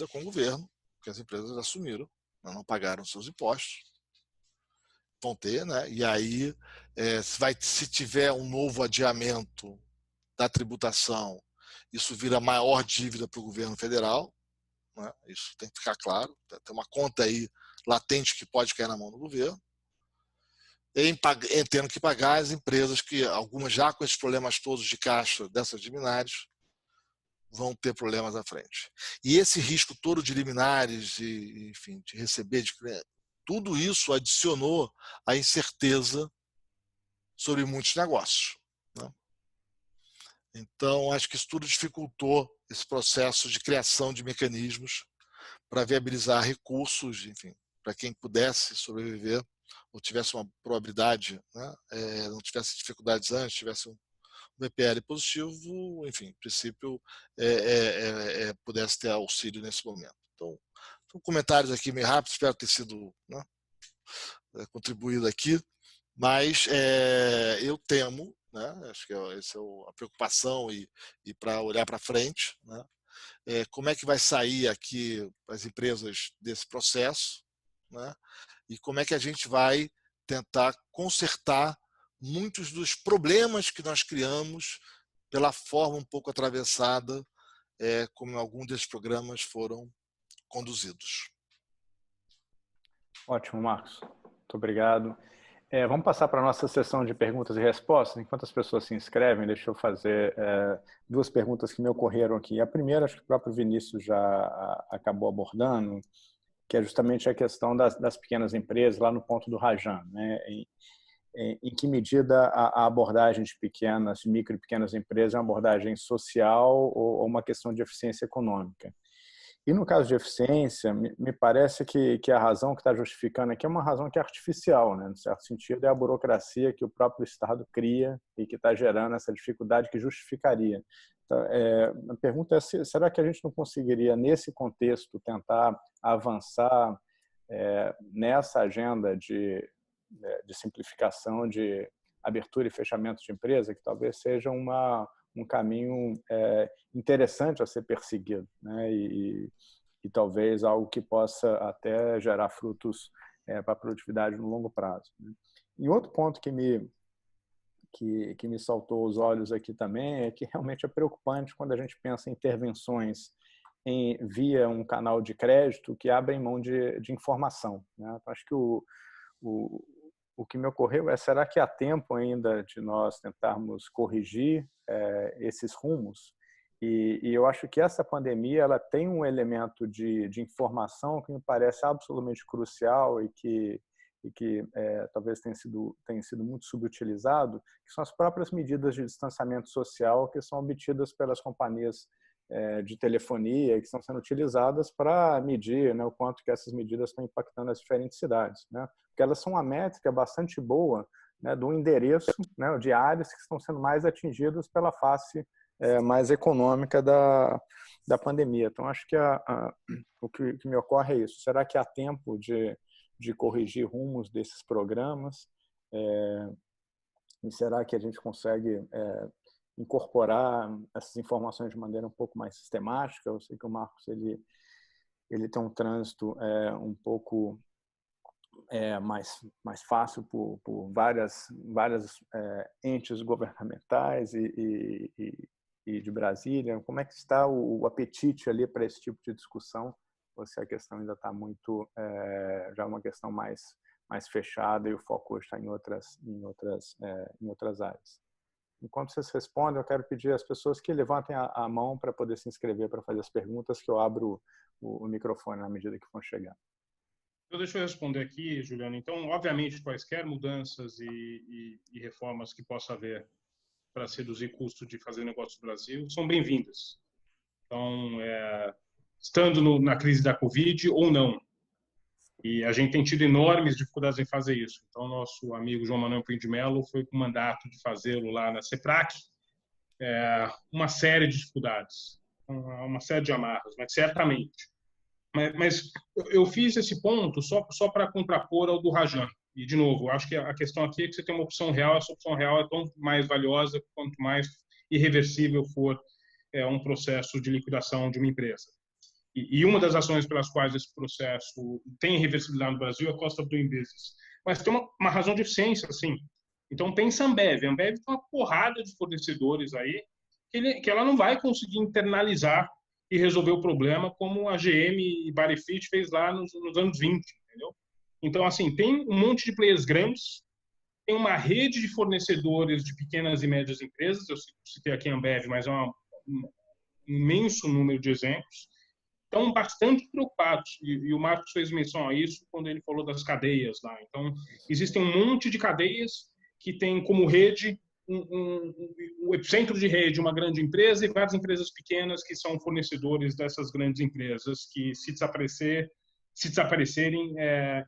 com o governo, que as empresas assumiram, não pagaram seus impostos, vão ter, né? E aí, se tiver um novo adiamento da tributação, isso vira maior dívida para o governo federal, né? Isso tem que ficar claro, tem uma conta aí latente que pode cair na mão do governo, tendo que pagar as empresas que, algumas já com esses problemas todos de caixa dessas liminares, vão ter problemas à frente. E esse risco todo de liminares, enfim, de receber, tudo isso adicionou a incerteza sobre muitos negócios, né? Então, acho que isso tudo dificultou esse processo de criação de mecanismos para viabilizar recursos, enfim, para quem pudesse sobreviver ou tivesse uma probabilidade, né, não tivesse dificuldades antes, tivesse um VPL positivo, enfim, em princípio, pudesse ter auxílio nesse momento. Então, comentários aqui meio rápidos, espero ter sido, né, contribuído aqui, mas eu temo, né, acho que essa é a preocupação e para olhar para frente, né, como é que vai sair aqui as empresas desse processo, né, e como é que a gente vai tentar consertar muitos dos problemas que nós criamos pela forma um pouco atravessada como alguns desses programas foram conduzidos. Ótimo, Marcos. Muito obrigado. Vamos passar para a nossa sessão de perguntas e respostas. Enquanto as pessoas se inscrevem, deixa eu fazer duas perguntas que me ocorreram aqui. A primeira, acho que o próprio Vinícius já acabou abordando, que é justamente a questão das pequenas empresas, lá no ponto do Rajan, né? Em que medida a abordagem de micro e pequenas empresas é uma abordagem social ou uma questão de eficiência econômica? E no caso de eficiência, me parece que a razão que está justificando aqui é uma razão que é artificial, né? No certo sentido, é a burocracia que o próprio Estado cria e que está gerando essa dificuldade que justificaria. Então, a pergunta é: será que a gente não conseguiria, nesse contexto, tentar avançar nessa agenda de simplificação, de abertura e fechamento de empresa, que talvez seja um caminho interessante a ser perseguido, né? E talvez algo que possa até gerar frutos para a produtividade no longo prazo, né? E outro ponto que me saltou os olhos aqui também é que realmente é preocupante quando a gente pensa em intervenções via um canal de crédito que abrem mão de informação, né? Então, acho que o que me ocorreu será que há tempo ainda de nós tentarmos corrigir esses rumos? E eu acho que essa pandemia ela tem um elemento de informação que me parece absolutamente crucial e que talvez tenha sido muito subutilizado, que são as próprias medidas de distanciamento social que são obtidas pelas companhias de telefonia, que estão sendo utilizadas para medir, né, o quanto que essas medidas estão impactando as diferentes cidades, né? Porque elas são uma métrica bastante boa, né, do endereço, né, de áreas que estão sendo mais atingidas pela face mais econômica da pandemia. Então, acho que o que me ocorre é isso. Será que há tempo de corrigir rumos desses programas? E será que a gente consegue incorporar essas informações de maneira um pouco mais sistemática? Eu sei que o Marcos ele tem um trânsito um pouco mais fácil por várias entes governamentais e de Brasília? Como é que está o apetite ali para esse tipo de discussão? Ou se a questão ainda está muito já uma questão mais fechada e o foco hoje está em outras áreas? Enquanto vocês respondem, eu quero pedir às pessoas que levantem a mão para poder se inscrever para fazer as perguntas, que eu abro o microfone na medida que for chegando. Então, deixa eu responder aqui, Juliano. Então, obviamente, quaisquer mudanças e reformas que possa haver para reduzir custo de fazer negócio no Brasil são bem-vindas. Então, estando na crise da Covid ou não. E a gente tem tido enormes dificuldades em fazer isso. Então, nosso amigo João Manuel Pinho de Mello foi com o mandato de fazê-lo lá na CEPRAC, uma série de dificuldades, uma série de amarras, mas certamente. Mas eu fiz esse ponto só para contrapor ao do Rajan. E, de novo, acho que a questão aqui é que você tem uma opção real, essa opção real é tão mais valiosa quanto mais irreversível for um processo de liquidação de uma empresa. E uma das ações pelas quais esse processo tem reversibilidade no Brasil é a cost of doing business. Mas tem uma razão de eficiência, assim. Então, pensa a Ambev. A Ambev tem uma porrada de fornecedores aí que ela não vai conseguir internalizar e resolver o problema como a GM e Barifit fez lá nos anos 20, entendeu? Então, assim, tem um monte de players grandes, tem uma rede de fornecedores de pequenas e médias empresas, eu citei aqui a Ambev, mas é um imenso número de exemplos, estão bastante preocupados, e o Marcos fez menção a isso quando ele falou das cadeias lá. Então, existem um monte de cadeias que têm como rede o epicentro de rede, uma grande empresa, e várias empresas pequenas que são fornecedores dessas grandes empresas, que se desaparecerem,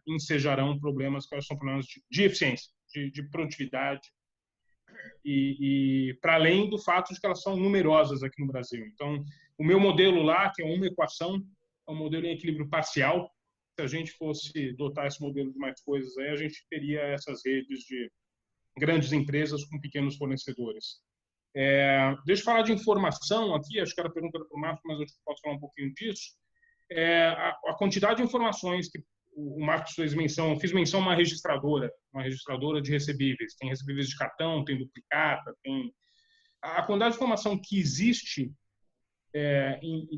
ensejarão problemas que são problemas de eficiência, de produtividade, e para além do fato de que elas são numerosas aqui no Brasil. Então, o meu modelo lá, que é uma equação, é um modelo em equilíbrio parcial. Se a gente fosse dotar esse modelo de mais coisas, aí a gente teria essas redes de grandes empresas com pequenos fornecedores. Deixa eu falar de informação aqui, acho que era a pergunta para o Marcos, mas eu posso falar um pouquinho disso. A quantidade de informações que o Marcos fez menção, eu fiz menção a uma registradora de recebíveis. Tem recebíveis de cartão, tem duplicata, tem... A quantidade de informação que existe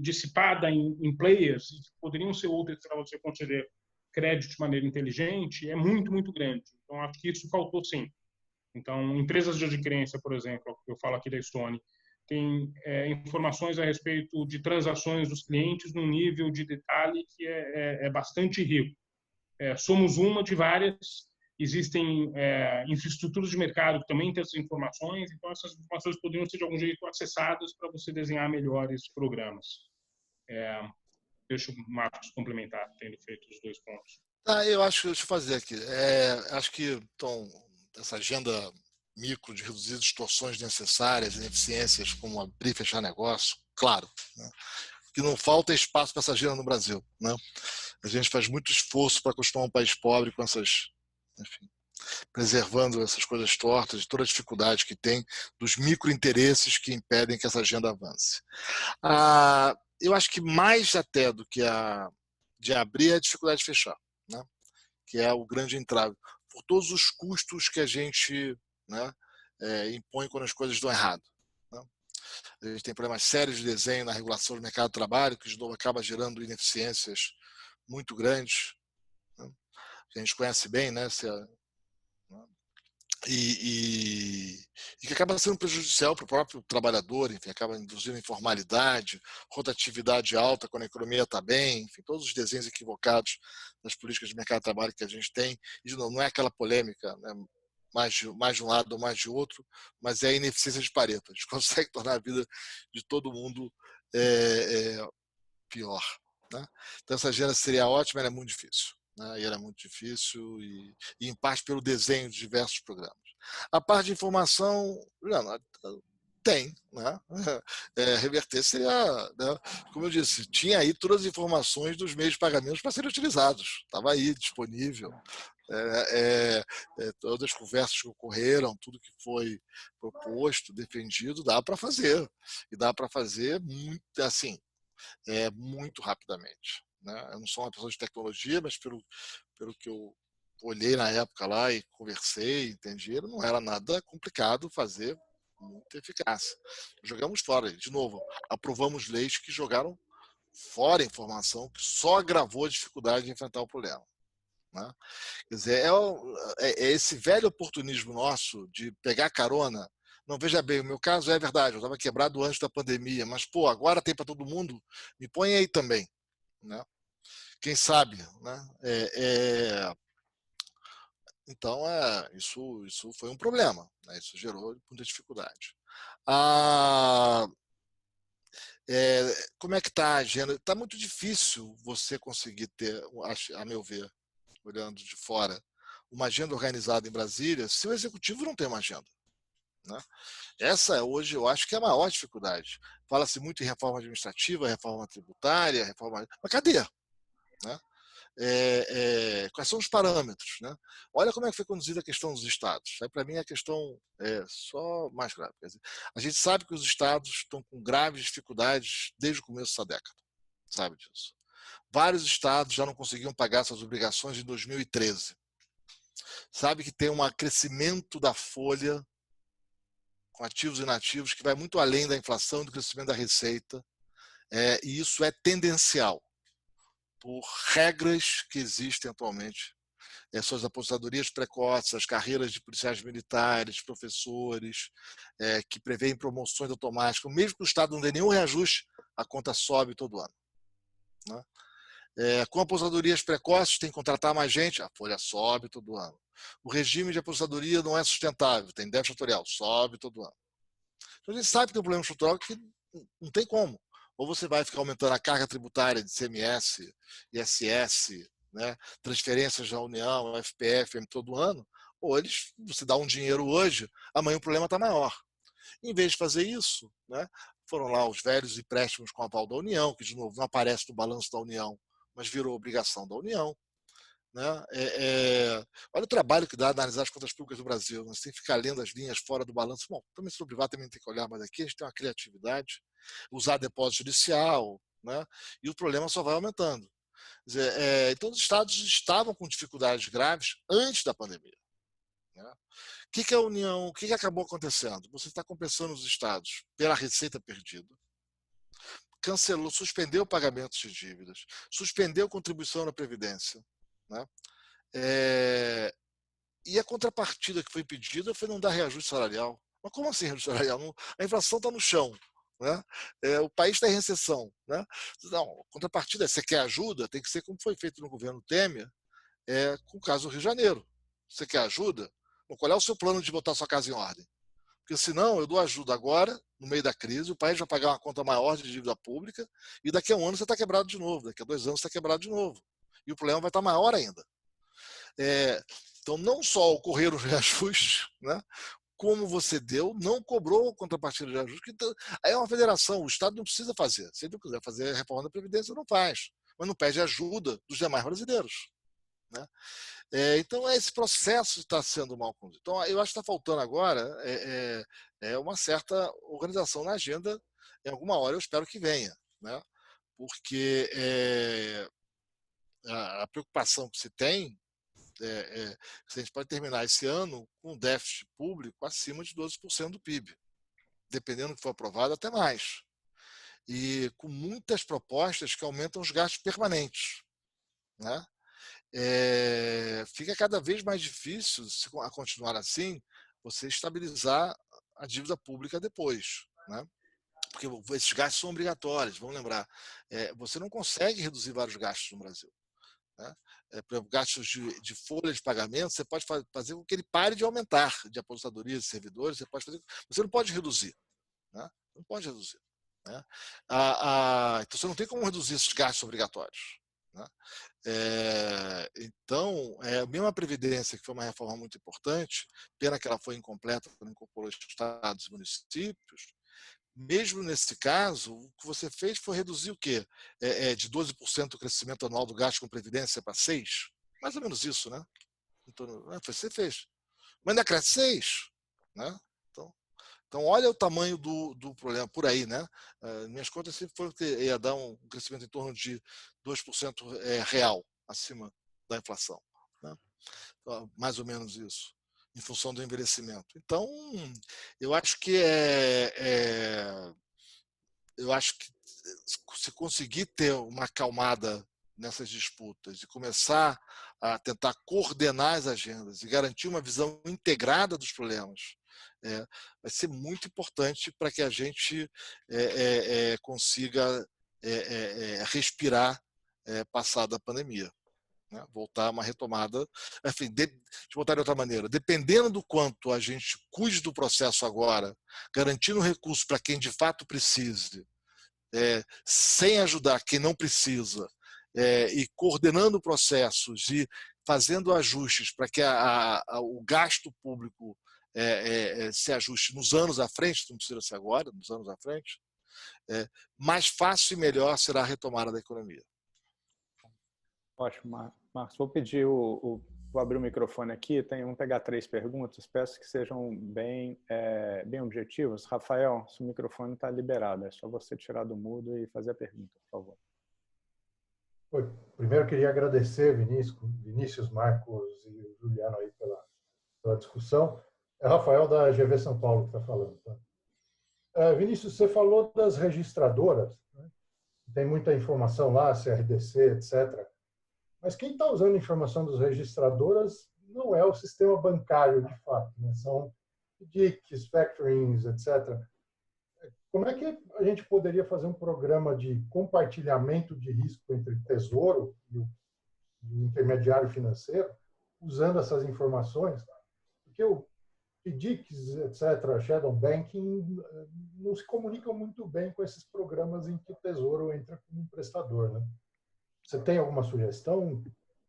dissipada em players, que poderiam ser úteis para você conceder crédito de maneira inteligente, é muito, muito grande. Então, acho que isso faltou sim. Então, empresas de adquirência, por exemplo, eu falo aqui da Stone, tem informações a respeito de transações dos clientes num nível de detalhe que é bastante rico. Somos uma de várias, existem infraestruturas de mercado que também têm essas informações, então essas informações poderiam ser de algum jeito acessadas para você desenhar melhores programas. Deixa o Marcos complementar, tendo feito os dois pontos. Eu acho, deixa eu fazer aqui. Acho que então, essa agenda micro de reduzir distorções necessárias, ineficiências, como abrir e fechar negócio, claro, né? Que não falta espaço para essa agenda no Brasil, né? A gente faz muito esforço para construir um país pobre com essas, enfim, preservando essas coisas tortas e toda a dificuldade que tem dos microinteresses que impedem que essa agenda avance. Eu acho que mais até do que de abrir é a dificuldade de fechar, né? Que é o grande entrave, por todos os custos que a gente, né, impõe quando as coisas dão errado, né? A gente tem problemas sérios de desenho na regulação do mercado de trabalho, que de novo acaba gerando ineficiências muito grandes, né? Que a gente conhece bem, né? E que acaba sendo prejudicial para o próprio trabalhador, enfim, acaba induzindo informalidade, rotatividade alta quando a economia está bem, enfim, todos os desenhos equivocados das políticas de mercado de trabalho que a gente tem. E, de novo, não é aquela polêmica, né, mais de um lado ou mais de outro, mas é a ineficiência de Pareto. A gente consegue tornar a vida de todo mundo pior, né? Então, essa agenda seria ótima, ela é muito difícil. E era muito difícil e em parte pelo desenho de diversos programas. A parte de informação, não, tem, né? Reverter seria, né? Como eu disse, tinha aí todas as informações dos meios de pagamento para serem utilizados, estava aí disponível, todas as conversas que ocorreram, tudo que foi proposto, defendido, dá para fazer, e dá para fazer muito, assim, muito rapidamente. Eu não sou uma pessoa de tecnologia, mas pelo que eu olhei na época lá e conversei, entendi, não era nada complicado fazer, muito eficaz. Jogamos fora, de novo, aprovamos leis que jogaram fora a informação, que só agravou a dificuldade de enfrentar o problema. Né? Quer dizer, é esse velho oportunismo nosso de pegar carona. Não, veja bem, o meu caso é verdade, eu estava quebrado antes da pandemia, mas, pô, agora tem para todo mundo, me põe aí também. Né? Quem sabe? Né? Então, isso foi um problema, né? Isso gerou muita dificuldade. Como é que está a agenda? Está muito difícil você conseguir ter, a meu ver, olhando de fora, uma agenda organizada em Brasília se o executivo não tem uma agenda. Né? Essa hoje eu acho que é a maior dificuldade. Fala-se muito em reforma administrativa, reforma tributária, reforma. Mas cadê? Né? Quais são os parâmetros? Né? Olha como é que foi conduzida a questão dos estados. Para mim, a questão é só mais grave. Quer dizer, a gente sabe que os estados estão com graves dificuldades desde o começo dessa década. Sabe disso. Vários estados já não conseguiam pagar suas obrigações em 2013. Sabe que tem um crescimento da folha com ativos e inativos que vai muito além da inflação e do crescimento da receita. E isso é tendencial por regras que existem atualmente. Suas aposentadorias precoces, as carreiras de policiais militares, professores, que prevêem promoções automáticas. Mesmo que o Estado não dê nenhum reajuste, a conta sobe todo ano. Né? Com aposentadorias precoces, tem que contratar mais gente, a folha sobe todo ano. O regime de aposentadoria não é sustentável, tem déficit setorial, sobe todo ano. Então a gente sabe que tem um problema estrutural que não tem como. Ou você vai ficar aumentando a carga tributária de CMS, ISS, né, transferências da União, FPF, todo ano, ou você dá um dinheiro hoje, amanhã o problema está maior. Em vez de fazer isso, né, foram lá os velhos empréstimos com aval da União, que de novo não aparece no balanço da União, mas virou obrigação da União. Né? Olha o trabalho que dá analisar as contas públicas do Brasil. Você tem que ficar lendo as linhas fora do balanço. Bom, também sobre privado também tem que olhar, mas aqui a gente tem uma criatividade, usar depósito judicial, né? E o problema só vai aumentando. Quer dizer, então os estados estavam com dificuldades graves antes da pandemia. Né? O que a União, o que acabou acontecendo? Você está compensando os estados pela receita perdida, cancelou, suspendeu pagamentos de dívidas, suspendeu contribuição na Previdência. Né? E a contrapartida que foi pedida foi não dar reajuste salarial. Mas como assim reajuste salarial? A inflação está no chão. Né? O país está em recessão. Né? Não, a contrapartida, você quer ajuda? Tem que ser como foi feito no governo Temer, com o caso do Rio de Janeiro. Você quer ajuda? Bom, qual é o seu plano de botar sua casa em ordem? Porque senão eu dou ajuda agora, no meio da crise, o país vai pagar uma conta maior de dívida pública e daqui a um ano você está quebrado de novo, daqui a 2 anos você está quebrado de novo. E o problema vai estar maior ainda. Então, não só ocorreram os reajustes, né, como você deu, não cobrou a contrapartida de ajuste. Então, aí é uma federação, o Estado não precisa fazer. Se ele não quiser fazer a reforma da Previdência, não faz. Mas não pede ajuda dos demais brasileiros. Né? Então, esse processo está sendo mal conduzido. Então, eu acho que está faltando agora uma certa organização na agenda. Em alguma hora eu espero que venha. Né? Porque a preocupação que se tem a gente pode terminar esse ano com um déficit público acima de 12% do PIB, dependendo do que for aprovado, até mais. E com muitas propostas que aumentam os gastos permanentes. Né? Fica cada vez mais difícil, se a continuar assim, você estabilizar a dívida pública depois. Né? Porque esses gastos são obrigatórios, vamos lembrar. Você não consegue reduzir vários gastos no Brasil. Né? Por exemplo, gastos de folha de pagamento, você pode fazer com que ele pare de aumentar, de aposentadorias de servidores, você não pode reduzir. Né? Não pode reduzir. Né? Então, você não tem como reduzir esses gastos obrigatórios. Né? Então, mesmo a Previdência, que foi uma reforma muito importante, pena que ela foi incompleta, não incorporou estados e municípios, mesmo nesse caso, o que você fez foi reduzir o quê? De 12% o crescimento anual do gasto com Previdência para 6%? Mais ou menos isso, né? Então, você fez. Mas ainda cresce 6%. Né? Então, olha o tamanho do problema por aí. Né? Minhas contas sempre foram que ia dar um crescimento em torno de 2% real, acima da inflação. Né? mais ou menos isso, em função do envelhecimento. Então, eu acho que se conseguir ter uma acalmada nessas disputas e começar a tentar coordenar as agendas e garantir uma visão integrada dos problemas, vai ser muito importante para que a gente consiga respirar passada a pandemia. Né? Voltar a uma retomada, enfim, deixa eu botar de outra maneira, dependendo do quanto a gente cuide do processo agora, garantindo recursos para quem de fato precise, sem ajudar quem não precisa, e coordenando processos e fazendo ajustes para que o gasto público se ajuste nos anos à frente, não precisa ser agora, nos anos à frente, mais fácil e melhor será a retomada da economia. Ótimo, Marcos. Vou pedir vou abrir o microfone aqui. Vamos pegar 3 perguntas. Peço que sejam bem objetivos. Rafael, seu microfone está liberado. É só você tirar do mudo e fazer a pergunta, por favor. Oi. Primeiro, queria agradecer, Vinícius, Marcos e o Juliano aí pela discussão. É Rafael da GV São Paulo que está falando. Tá? Vinícius, você falou das registradoras, né? Tem muita informação lá, CRDC, etc. Mas quem está usando a informação das registradoras não é o sistema bancário, de fato. Né? São FDICs, factorings, etc. Como é que a gente poderia fazer um programa de compartilhamento de risco entre o Tesouro e o intermediário financeiro, usando essas informações? Porque o FDICs, etc., Shadow Banking, não se comunicam muito bem com esses programas em que o Tesouro entra como emprestador. Né? Você tem alguma sugestão?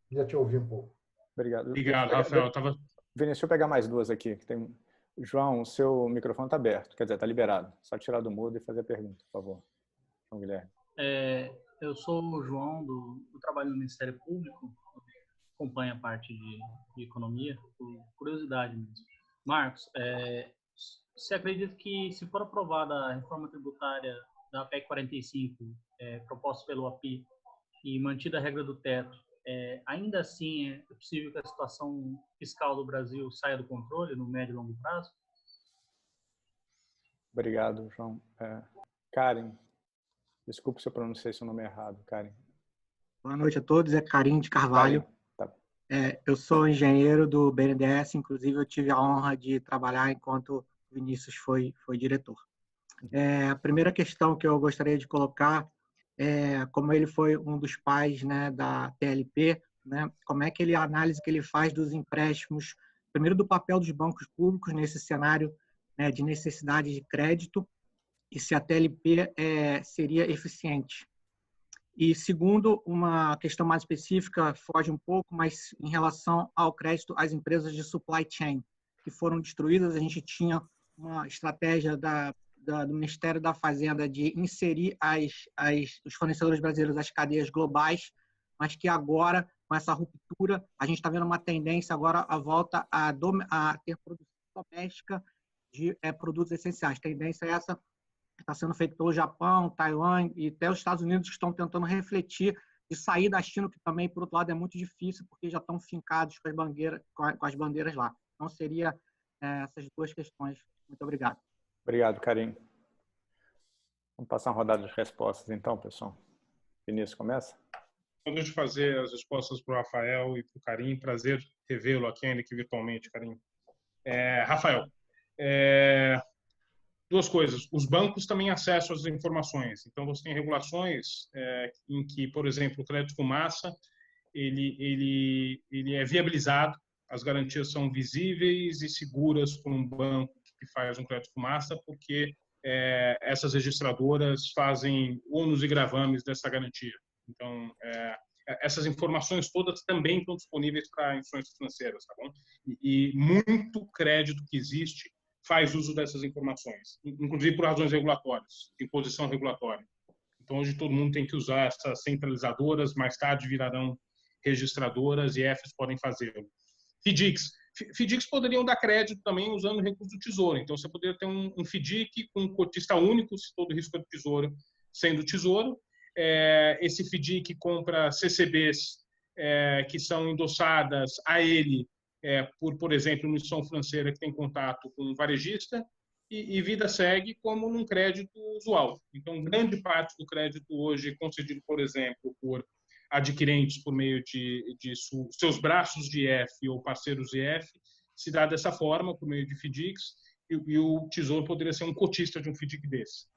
Já te ouvi um pouco. Obrigado. Obrigado, Rafael. Vinícius, deixa eu pegar mais 2 aqui. João, o seu microfone está aberto, quer dizer, está liberado. Só tirar do mudo e fazer a pergunta, por favor. João Guilherme. Eu sou o João, do trabalho no Ministério Público, acompanho a parte de economia, por curiosidade mesmo. Marcos, você acredita que, se for aprovada a reforma tributária da PEC 45, proposta pelo API, e mantida a regra do teto, ainda assim é possível que a situação fiscal do Brasil saia do controle no médio e longo prazo? Obrigado, João. Karen, desculpe se eu pronunciei seu nome errado, Karen. Boa noite a todos, é Karim de Carvalho. Tá. Eu sou engenheiro do BNDES, inclusive eu tive a honra de trabalhar enquanto o Vinícius foi diretor. A primeira questão que eu gostaria de colocar como ele foi um dos pais, né, da TLP, né, como é que a análise que ele faz dos empréstimos, primeiro do papel dos bancos públicos nesse cenário, né, de necessidade de crédito, e se a TLP seria eficiente. E segundo, uma questão mais específica, foge um pouco, mas em relação ao crédito às empresas de supply chain, que foram destruídas, a gente tinha uma estratégia do Ministério da Fazenda de inserir os fornecedores brasileiros às cadeias globais, mas que agora, com essa ruptura, a gente está vendo uma tendência agora à volta a ter produção doméstica de produtos essenciais. A tendência é essa que está sendo feita pelo Japão, Taiwan e até os Estados Unidos, que estão tentando refletir de sair da China, que também, por outro lado, é muito difícil, porque já estão fincados com as bandeiras lá. Então, seria essas 2 questões. Muito obrigado. Obrigado, Karim. Vamos passar uma rodada de respostas, então, pessoal. Vinícius, começa? Antes de fazer as respostas para o Rafael e para o Karim, prazer revê-lo aqui ainda que virtualmente, Karim. Rafael, 2 coisas. Os bancos também acessam as informações. Então, você tem regulações em que, por exemplo, o crédito fumaça, ele é viabilizado, as garantias são visíveis e seguras por um banco que faz um crédito fumaça, porque essas registradoras fazem ônus e gravames dessa garantia. Então, essas informações todas também estão disponíveis para instituições financeiras, tá bom? E muito crédito que existe faz uso dessas informações, inclusive por razões regulatórias, imposição regulatória. Então, hoje todo mundo tem que usar essas centralizadoras, mais tarde virarão registradoras e EFs podem fazê-lo. FDICs poderiam dar crédito também usando recursos do Tesouro. Então, você poderia ter um FDIC com um cotista único, se todo risco é do Tesouro, sendo Tesouro. Esse FDIC compra CCBs que são endossadas a ele por exemplo, uma instituição financeira que tem contato com um varejista, e vida segue como num crédito usual. Então, grande parte do crédito hoje concedido, por exemplo, por adquirentes por meio de seus braços de IF ou parceiros de IF, se dá dessa forma, por meio de FDICs, e o Tesouro poderia ser um cotista de um FDIC desse.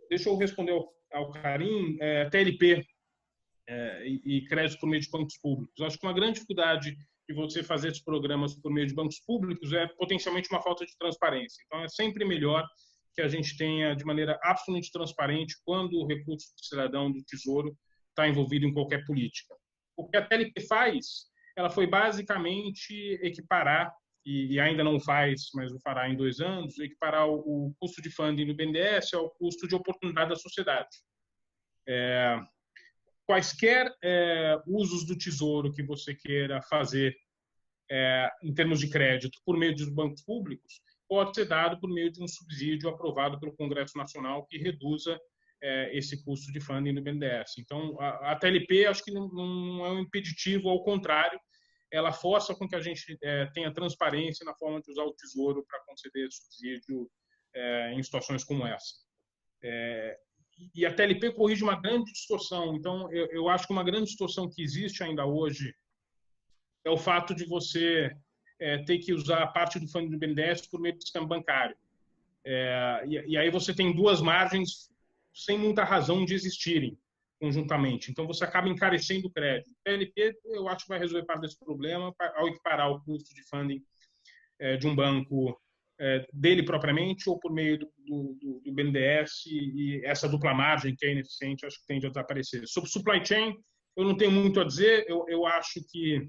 Deixa eu responder ao Karim, TLP e crédito por meio de bancos públicos. Acho que uma grande dificuldade de você fazer esses programas por meio de bancos públicos é potencialmente uma falta de transparência. Então, é sempre melhor que a gente tenha de maneira absolutamente transparente quando o recurso do cidadão do Tesouro está envolvido em qualquer política. O que a TLP faz, ela foi basicamente equiparar, e ainda não faz, mas o fará em 2 anos, equiparar o custo de funding do BNDES ao custo de oportunidade da sociedade. Quaisquer usos do Tesouro que você queira fazer em termos de crédito por meio dos bancos públicos pode ser dado por meio de um subsídio aprovado pelo Congresso Nacional que reduza esse custo de funding do BNDES. Então, a TLP acho que não é um impeditivo, ao contrário, ela força com que a gente tenha transparência na forma de usar o Tesouro para conceder subsídio em situações como essa. E a TLP corrige uma grande distorção. Então, eu acho que uma grande distorção que existe ainda hoje é o fato de você ter que usar parte do fundo do BNDES por meio do sistema bancário. E aí você tem 2 margens sem muita razão de existirem conjuntamente. Então, você acaba encarecendo o crédito. O TLP, eu acho que vai resolver parte desse problema ao equiparar o custo de funding de um banco dele propriamente ou por meio do BNDES, e essa dupla margem que é ineficiente acho que tende a desaparecer. Sobre supply chain, eu não tenho muito a dizer. Eu acho que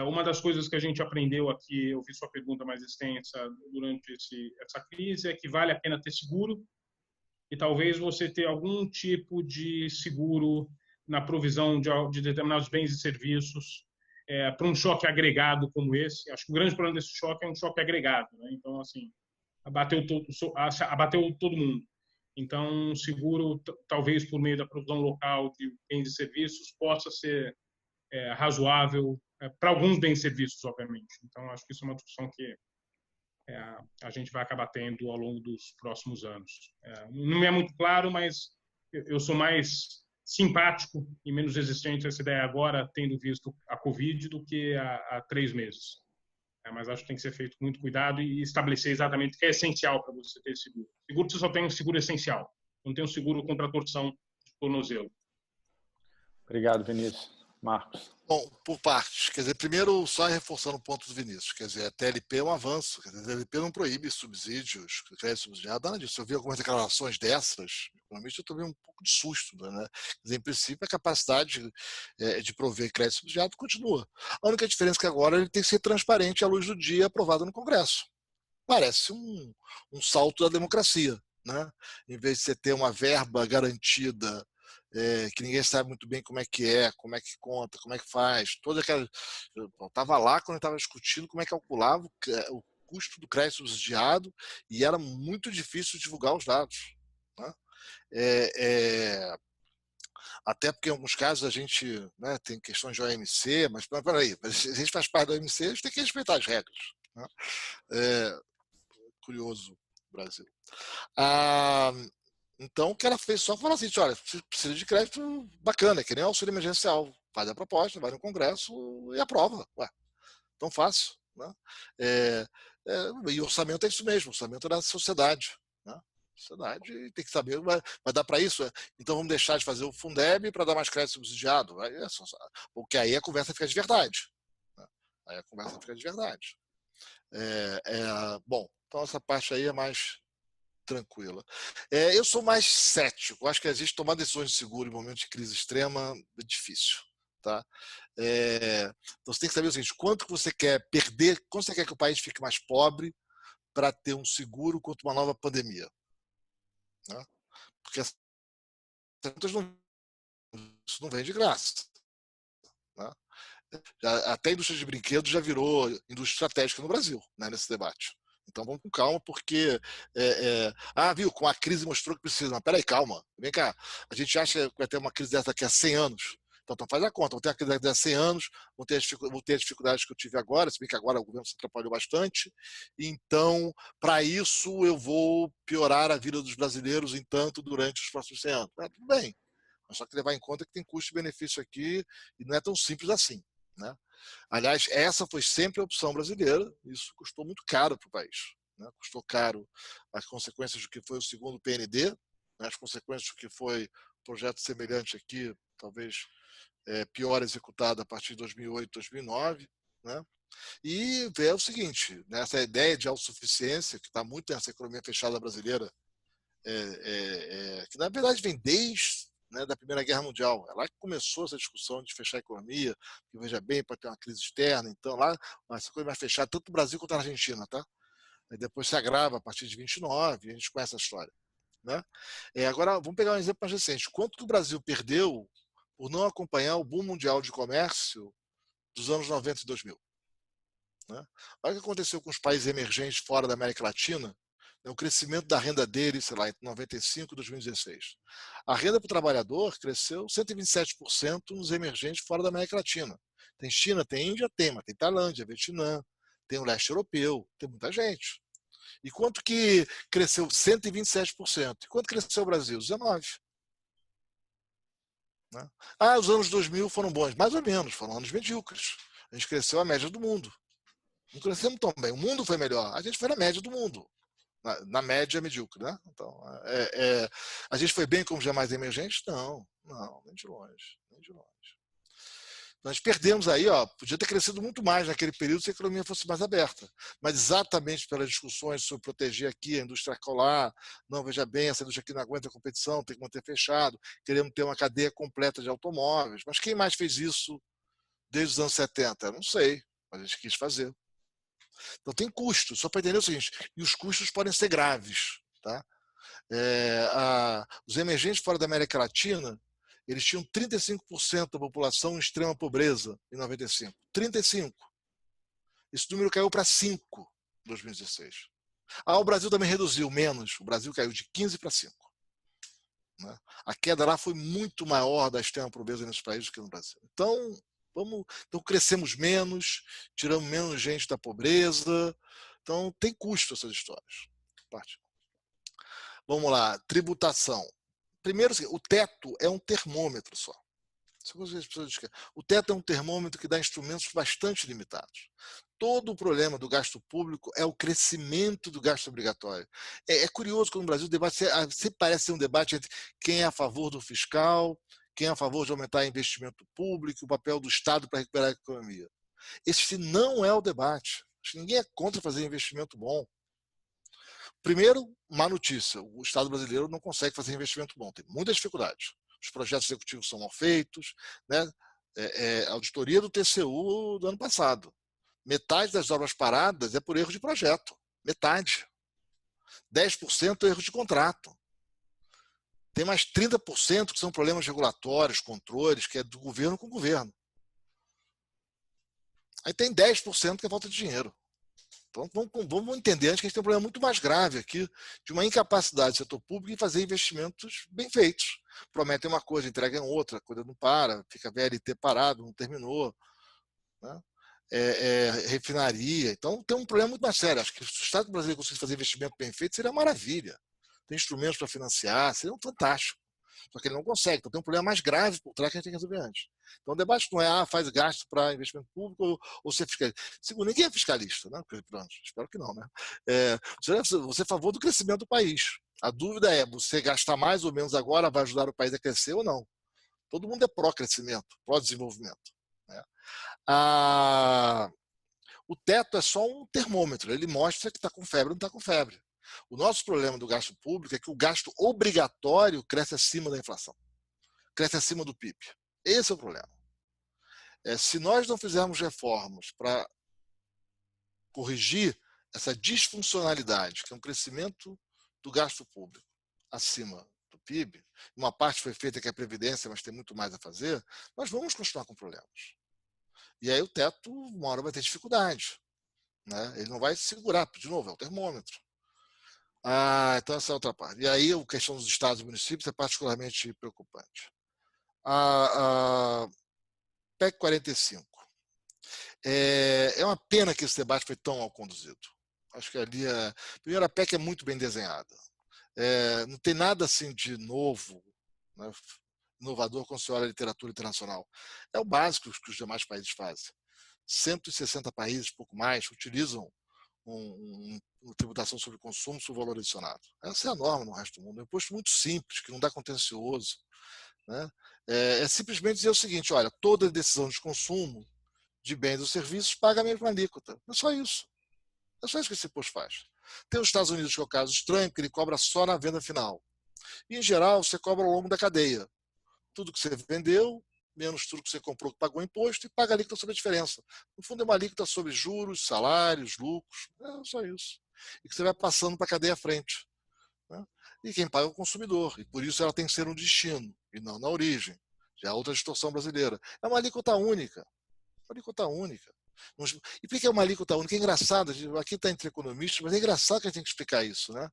uma das coisas que a gente aprendeu aqui, eu vi sua pergunta mais extensa durante essa crise, é que vale a pena ter seguro, e talvez você ter algum tipo de seguro na provisão de determinados bens e serviços para um choque agregado como esse. Acho que o grande problema desse choque é um choque agregado, né? Então, assim, abateu todo mundo. Então, seguro, talvez por meio da provisão local de bens e serviços, possa ser razoável para alguns bens e serviços, obviamente. Então, acho que isso é uma discussão que a gente vai acabar tendo ao longo dos próximos anos. Não me é muito claro, mas eu sou mais simpático e menos resistente a essa ideia agora, tendo visto a Covid, do que há 3 meses. Mas acho que tem que ser feito com muito cuidado e estabelecer exatamente o que é essencial para você ter seguro. Seguro, você só tem um seguro essencial. Não tem um seguro contra a torção de tornozelo. Obrigado, Vinícius. Marcos. Bom, por partes. Quer dizer, primeiro, só reforçando o ponto do Vinícius. Quer dizer, a TLP é um avanço. Quer dizer, a TLP não proíbe subsídios, crédito subsidiado, nada disso. Eu vi algumas declarações dessas, economista, eu tomei um pouco de susto, né? Quer dizer, em princípio, a capacidade de prover crédito subsidiado continua. A única diferença é que agora ele tem que ser transparente à luz do dia, aprovado no Congresso. Parece um salto da democracia, né? Em vez de você ter uma verba garantida, que ninguém sabe muito bem como é que conta, como é que faz. Toda aquela... Eu estava lá quando eu estava discutindo como é que calculava o custo do crédito subsidiado, e era muito difícil divulgar os dados, né? Até porque em alguns casos a gente, né, tem questões de OMC, mas peraí, a gente faz parte da OMC, a gente tem que respeitar as regras, né? Curioso, Brasil. Então, o que ela fez só falar assim, olha, precisa de crédito bacana, que nem auxílio emergencial. Faz a proposta, vai no Congresso e aprova. Ué, tão fácil, né? E orçamento é isso mesmo, orçamento é da sociedade, né? A sociedade tem que saber, vai dar para isso? Então vamos deixar de fazer o Fundeb para dar mais crédito subsidiado? Porque aí a conversa fica de verdade, né? Aí a conversa fica de verdade. Bom, então essa parte aí é mais tranquila. Eu sou mais cético. Acho que a gente tomar decisões de seguro em momentos de crise extrema é difícil, tá? Então você tem que saber o seguinte: quanto que você quer perder, quanto você quer que o país fique mais pobre para ter um seguro contra uma nova pandemia, né? Porque isso não vem de graça, né? Até a indústria de brinquedos já virou indústria estratégica no Brasil, né, nesse debate. Então vamos com calma, porque viu, com a crise mostrou que precisa. Mas peraí, calma, vem cá. A gente acha que vai ter uma crise dessa daqui a 100 anos. Então faz a conta. Vou ter aqui daqui a 100 anos, vou ter as dificuldades que eu tive agora, se bem que agora o governo se atrapalhou bastante. Então, para isso, eu vou piorar a vida dos brasileiros em tanto durante os próximos 100 anos. Tudo bem. Mas só que levar em conta que tem custo-benefício aqui e não é tão simples assim, né? Aliás, essa foi sempre a opção brasileira. Isso custou muito caro para o país, né? Custou caro as consequências do que foi o segundo PND, né? As consequências do que foi um projeto semelhante aqui, talvez pior executado a partir de 2008, 2009, né? E ver o seguinte, né? Essa ideia de autossuficiência, que está muito nessa economia fechada brasileira, que na verdade vem desde, né, da Primeira Guerra Mundial. É lá que começou essa discussão de fechar a economia, que veja bem, pode ter uma crise externa, então lá essa coisa vai fechar tanto no Brasil quanto na Argentina, tá? E depois se agrava a partir de 29, a gente conhece a história, né? Agora, vamos pegar um exemplo mais recente. Quanto que o Brasil perdeu por não acompanhar o boom mundial de comércio dos anos 90 e 2000? Né? Olha o que aconteceu com os países emergentes fora da América Latina, o crescimento da renda deles, sei lá, entre 95 e 2016. A renda para o trabalhador cresceu 127% nos emergentes fora da América Latina. Tem China, tem Índia, mas tem Tailândia, Vietnã, tem o leste europeu, tem muita gente. E quanto que cresceu? 127%. E quanto cresceu o Brasil? 19%. Né? Os anos 2000 foram bons, mais ou menos, foram anos medíocres. A gente cresceu a média do mundo. Não crescemos tão bem. O mundo foi melhor. A gente foi na média do mundo. Na média medíocre, né? Então, a gente foi bem como os demais emergentes? Não, nem de longe, nem de longe. Nós perdemos aí, podia ter crescido muito mais naquele período se a economia fosse mais aberta. Mas exatamente pelas discussões sobre proteger aqui a indústria colar, não, veja bem, essa indústria aqui não aguenta a competição, tem que manter fechado, queremos ter uma cadeia completa de automóveis. Mas quem mais fez isso desde os anos 70? Eu não sei, mas a gente quis fazer. Então tem custos, só para entender o seguinte, e os custos podem ser graves. Tá? Os emergentes fora da América Latina, eles tinham 35% da população em extrema pobreza em 95. 35%. Esse número caiu para 5% em 2016. O Brasil também reduziu menos, o Brasil caiu de 15% para 5%. Né? A queda lá foi muito maior da extrema pobreza nesses países do que no Brasil. Então crescemos menos, tiramos menos gente da pobreza. Então, tem custo essas histórias. Vamos lá, tributação. Primeiro, o teto é um termômetro só. O teto é um termômetro que dá instrumentos bastante limitados. Todo o problema do gasto público é o crescimento do gasto obrigatório. É curioso que no Brasil o debate sempre parece ser um debate entre quem é a favor do fiscal, quem é a favor de aumentar o investimento público, o papel do Estado para recuperar a economia. Esse não é o debate. Ninguém é contra fazer investimento bom. Primeiro, má notícia, o Estado brasileiro não consegue fazer investimento bom, tem muitas dificuldades. Os projetos executivos são mal feitos, né? A auditoria do TCU do ano passado. Metade das obras paradas é por erro de projeto. Metade. 10% é erro de contrato. Tem mais 30% que são problemas regulatórios, controles, que é do governo com o governo. Aí tem 10% que é falta de dinheiro. Então, vamos entender antes que a gente tem um problema muito mais grave aqui de uma incapacidade do setor público em fazer investimentos bem feitos. Prometem uma coisa, entregam outra, a coisa não para, fica VLT parado, não terminou. Né? Refinaria. Então, tem um problema muito mais sério. Acho que se o Estado brasileiro conseguisse fazer investimento bem feito, seria uma maravilha. Tem instrumentos para financiar, seria um fantástico. Só que ele não consegue. Então, tem um problema mais grave por trás que a gente tem que resolver antes. Então, o debate não é faz gasto para investimento público ou ser fiscalista. Segundo, ninguém é fiscalista, né? Pronto, espero que não, né? Você é a favor do crescimento do país. A dúvida é, você gastar mais ou menos agora vai ajudar o país a crescer ou não? Todo mundo é pró-crescimento, pró-desenvolvimento. Né? O teto é só um termômetro. Ele mostra que está com febre ou não está com febre. O nosso problema do gasto público é que o gasto obrigatório cresce acima da inflação. Cresce acima do PIB. Esse é o problema. Se nós não fizermos reformas para corrigir essa disfuncionalidade, que é um crescimento do gasto público acima do PIB, uma parte foi feita que é a Previdência, mas tem muito mais a fazer, nós vamos continuar com problemas. E aí o teto, uma hora vai ter dificuldade. Né? Ele não vai segurar, de novo, é o termômetro. Então essa é outra parte. E aí a questão dos estados e municípios é particularmente preocupante. a PEC 45. É uma pena que esse debate foi tão mal conduzido. Acho que ali primeiro, a PEC é muito bem desenhada. Não tem nada assim de novo, né, inovador quando se olha a literatura internacional. É o básico que os demais países fazem. 160 países, pouco mais, utilizam uma tributação sobre consumo sobre valor adicionado. Essa é a norma no resto do mundo. É um imposto muito simples, que não dá contencioso. Né? É simplesmente dizer o seguinte: olha, toda decisão de consumo de bens ou serviços paga a mesma alíquota. É só isso. É só isso que esse imposto faz. Tem os Estados Unidos, que é o caso estranho, que ele cobra só na venda final. E, em geral, você cobra ao longo da cadeia. Tudo que você vendeu, menos tudo que você comprou que pagou imposto, e paga a alíquota sobre a diferença. No fundo, é uma alíquota sobre juros, salários, lucros. É só isso. E que você vai passando para a cadeia à frente. Né? E quem paga é o consumidor. E por isso ela tem que ser um destino, e não na origem. Já é outra distorção brasileira. É uma alíquota única. Uma alíquota única. E por que é uma alíquota única? É engraçado, aqui está entre economistas, mas é engraçado que a gente tem que explicar isso. Né?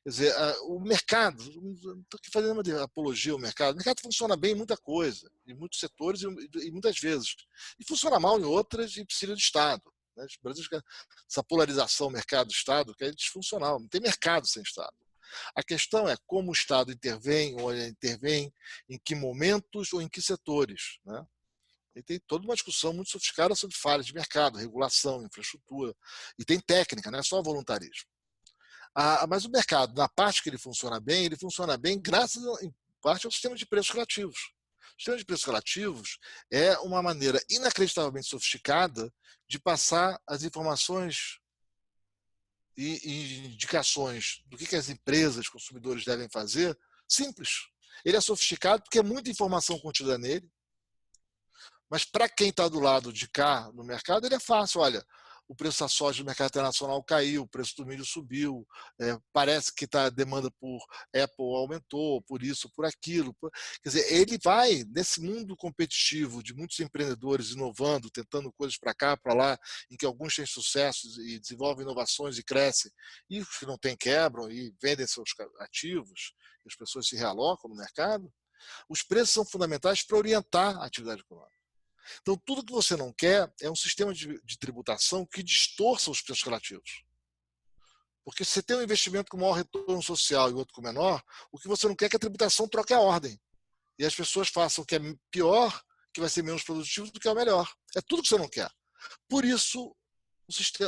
Quer dizer, o mercado, estou aqui fazendo uma apologia ao mercado, o mercado funciona bem em muita coisa, em muitos setores e muitas vezes. E funciona mal em outras e precisa de Estado. Né? O Brasil, essa polarização mercado-Estado, que é disfuncional, não tem mercado sem Estado. A questão é como o Estado intervém, ou intervém em que momentos ou em que setores. Né? E tem toda uma discussão muito sofisticada sobre falhas de mercado, regulação, infraestrutura. E tem técnica, não é só voluntarismo. Mas o mercado, na parte que ele funciona bem graças, em parte, ao sistema de preços relativos. O sistema de preços relativos é uma maneira inacreditavelmente sofisticada de passar as informações e indicações do que as empresas, consumidores devem fazer, simples. Ele é sofisticado porque é muita informação contida nele. Mas para quem está do lado de cá no mercado, ele é fácil. Olha, o preço da soja no mercado internacional caiu, o preço do milho subiu, parece que a demanda por Apple aumentou, por isso, por aquilo. Quer dizer, ele vai, nesse mundo competitivo de muitos empreendedores inovando, tentando coisas para cá, para lá, em que alguns têm sucesso e desenvolvem inovações e crescem, e os que não têm quebram e vendem seus ativos, e as pessoas se realocam no mercado. Os preços são fundamentais para orientar a atividade econômica. Então, tudo que você não quer é um sistema de tributação que distorça os preços relativos. Porque se você tem um investimento com maior retorno social e outro com menor, o que você não quer é que a tributação troque a ordem. E as pessoas façam o que é pior, que vai ser menos produtivo, do que é o melhor. É tudo que você não quer. Por isso,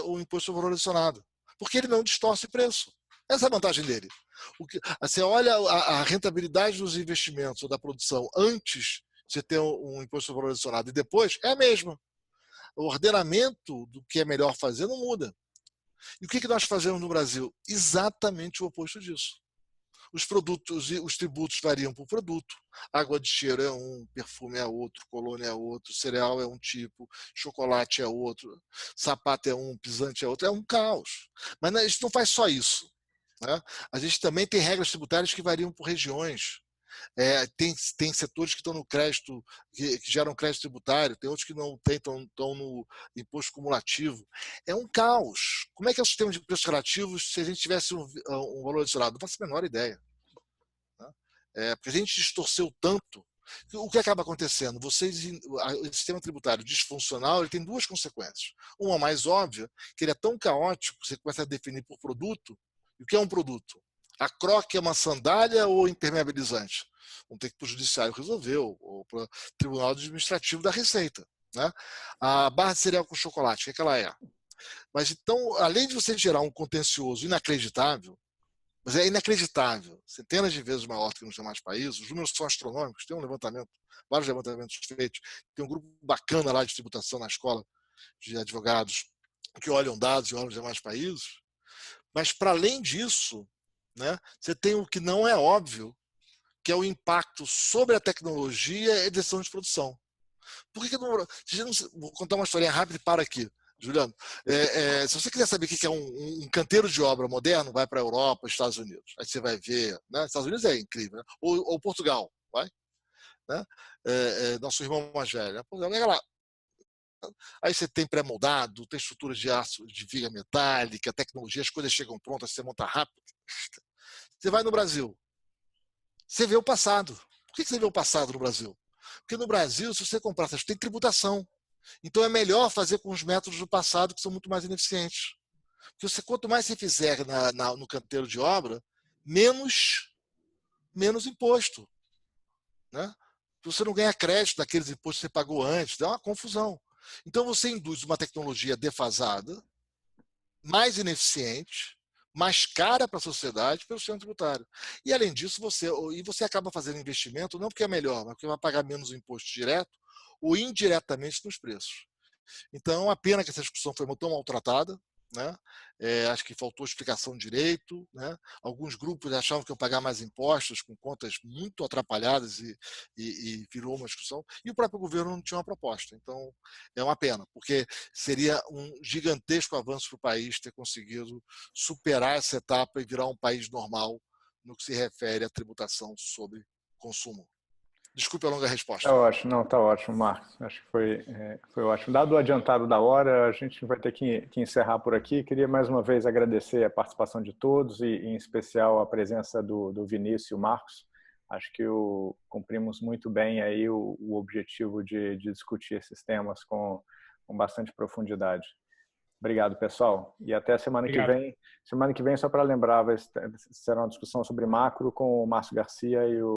o imposto sobre valor adicionado. Porque ele não distorce preço. Essa é a vantagem dele. Você olha a rentabilidade dos investimentos ou da produção antes você tem um imposto sobre valor adicionado e depois é a mesma. O ordenamento do que é melhor fazer não muda. E o que nós fazemos no Brasil? Exatamente o oposto disso. Os produtos, os tributos variam por produto. Água de cheiro é um, perfume é outro, colônia é outro, cereal é um tipo, chocolate é outro, sapato é um, pisante é outro. É um caos. Mas a gente não faz só isso. Né? A gente também tem regras tributárias que variam por regiões. Tem setores que estão no crédito, que geram crédito tributário, tem outros que não tem, estão no imposto cumulativo. É um caos. Como é que é o sistema de preços relativos se a gente tivesse um valor adicionado? Não faço a menor ideia. Né? Porque a gente distorceu tanto. O que acaba acontecendo? O sistema tributário disfuncional ele tem duas consequências. Uma mais óbvia, que ele é tão caótico, você começa a definir por produto. E o que é um produto? A croque é uma sandália ou impermeabilizante? Vamos ter que ir para o judiciário resolver, ou para o Tribunal Administrativo da Receita. Né? A barra de cereal com chocolate, o que ela é? Mas então, além de você gerar um contencioso inacreditável, mas é inacreditável, centenas de vezes maior do que nos demais países, os números são astronômicos, tem um levantamento, vários levantamentos feitos, tem um grupo bacana lá de tributação na escola de advogados que olham dados e olham os demais países, mas para além disso, né, você tem o que não é óbvio, que é o impacto sobre a tecnologia e decisão de produção. Por que não... Vou contar uma historinha rápida e para aqui, Juliano. Se você quiser saber o que é um canteiro de obra moderno, vai para a Europa, Estados Unidos. Aí você vai ver... Né? Estados Unidos é incrível. Né? Ou Portugal. Vai? Né? Nosso irmão mais velho. Né? Pega lá. Aí você tem pré-moldado, tem estruturas de aço, de viga metálica, tecnologia, as coisas chegam prontas, você monta rápido. Você vai no Brasil, você vê o passado. Por que você vê o passado no Brasil? Porque no Brasil, se você comprar, você tem tributação. Então é melhor fazer com os métodos do passado, que são muito mais ineficientes. Porque quanto mais você fizer no canteiro de obra, menos imposto. Né? Você não ganha crédito daqueles impostos que você pagou antes, dá uma confusão. Então você induz uma tecnologia defasada, mais ineficiente, mais cara para a sociedade pelo sistema tributário. E além disso, você acaba fazendo investimento não porque é melhor, mas porque vai pagar menos imposto direto ou indiretamente nos preços. Então é uma pena que essa discussão foi tão maltratada. Né? Acho que faltou explicação direito, né? Alguns grupos achavam que iam pagar mais impostos com contas muito atrapalhadas e virou uma discussão, e o próprio governo não tinha uma proposta. Então é uma pena, porque seria um gigantesco avanço para o país ter conseguido superar essa etapa e virar um país normal no que se refere à tributação sobre consumo. Desculpe a longa resposta. Tá ótimo, não, tá ótimo, Marcos. Acho que foi ótimo. Dado o adiantado da hora, a gente vai ter que encerrar por aqui. Queria mais uma vez agradecer a participação de todos e, em especial, a presença do Vinícius e o Marcos. Acho que cumprimos muito bem aí o objetivo de discutir esses temas com bastante profundidade. Obrigado, pessoal. E até semana que vem. Semana que vem, só para lembrar, será uma discussão sobre macro com o Márcio Garcia e o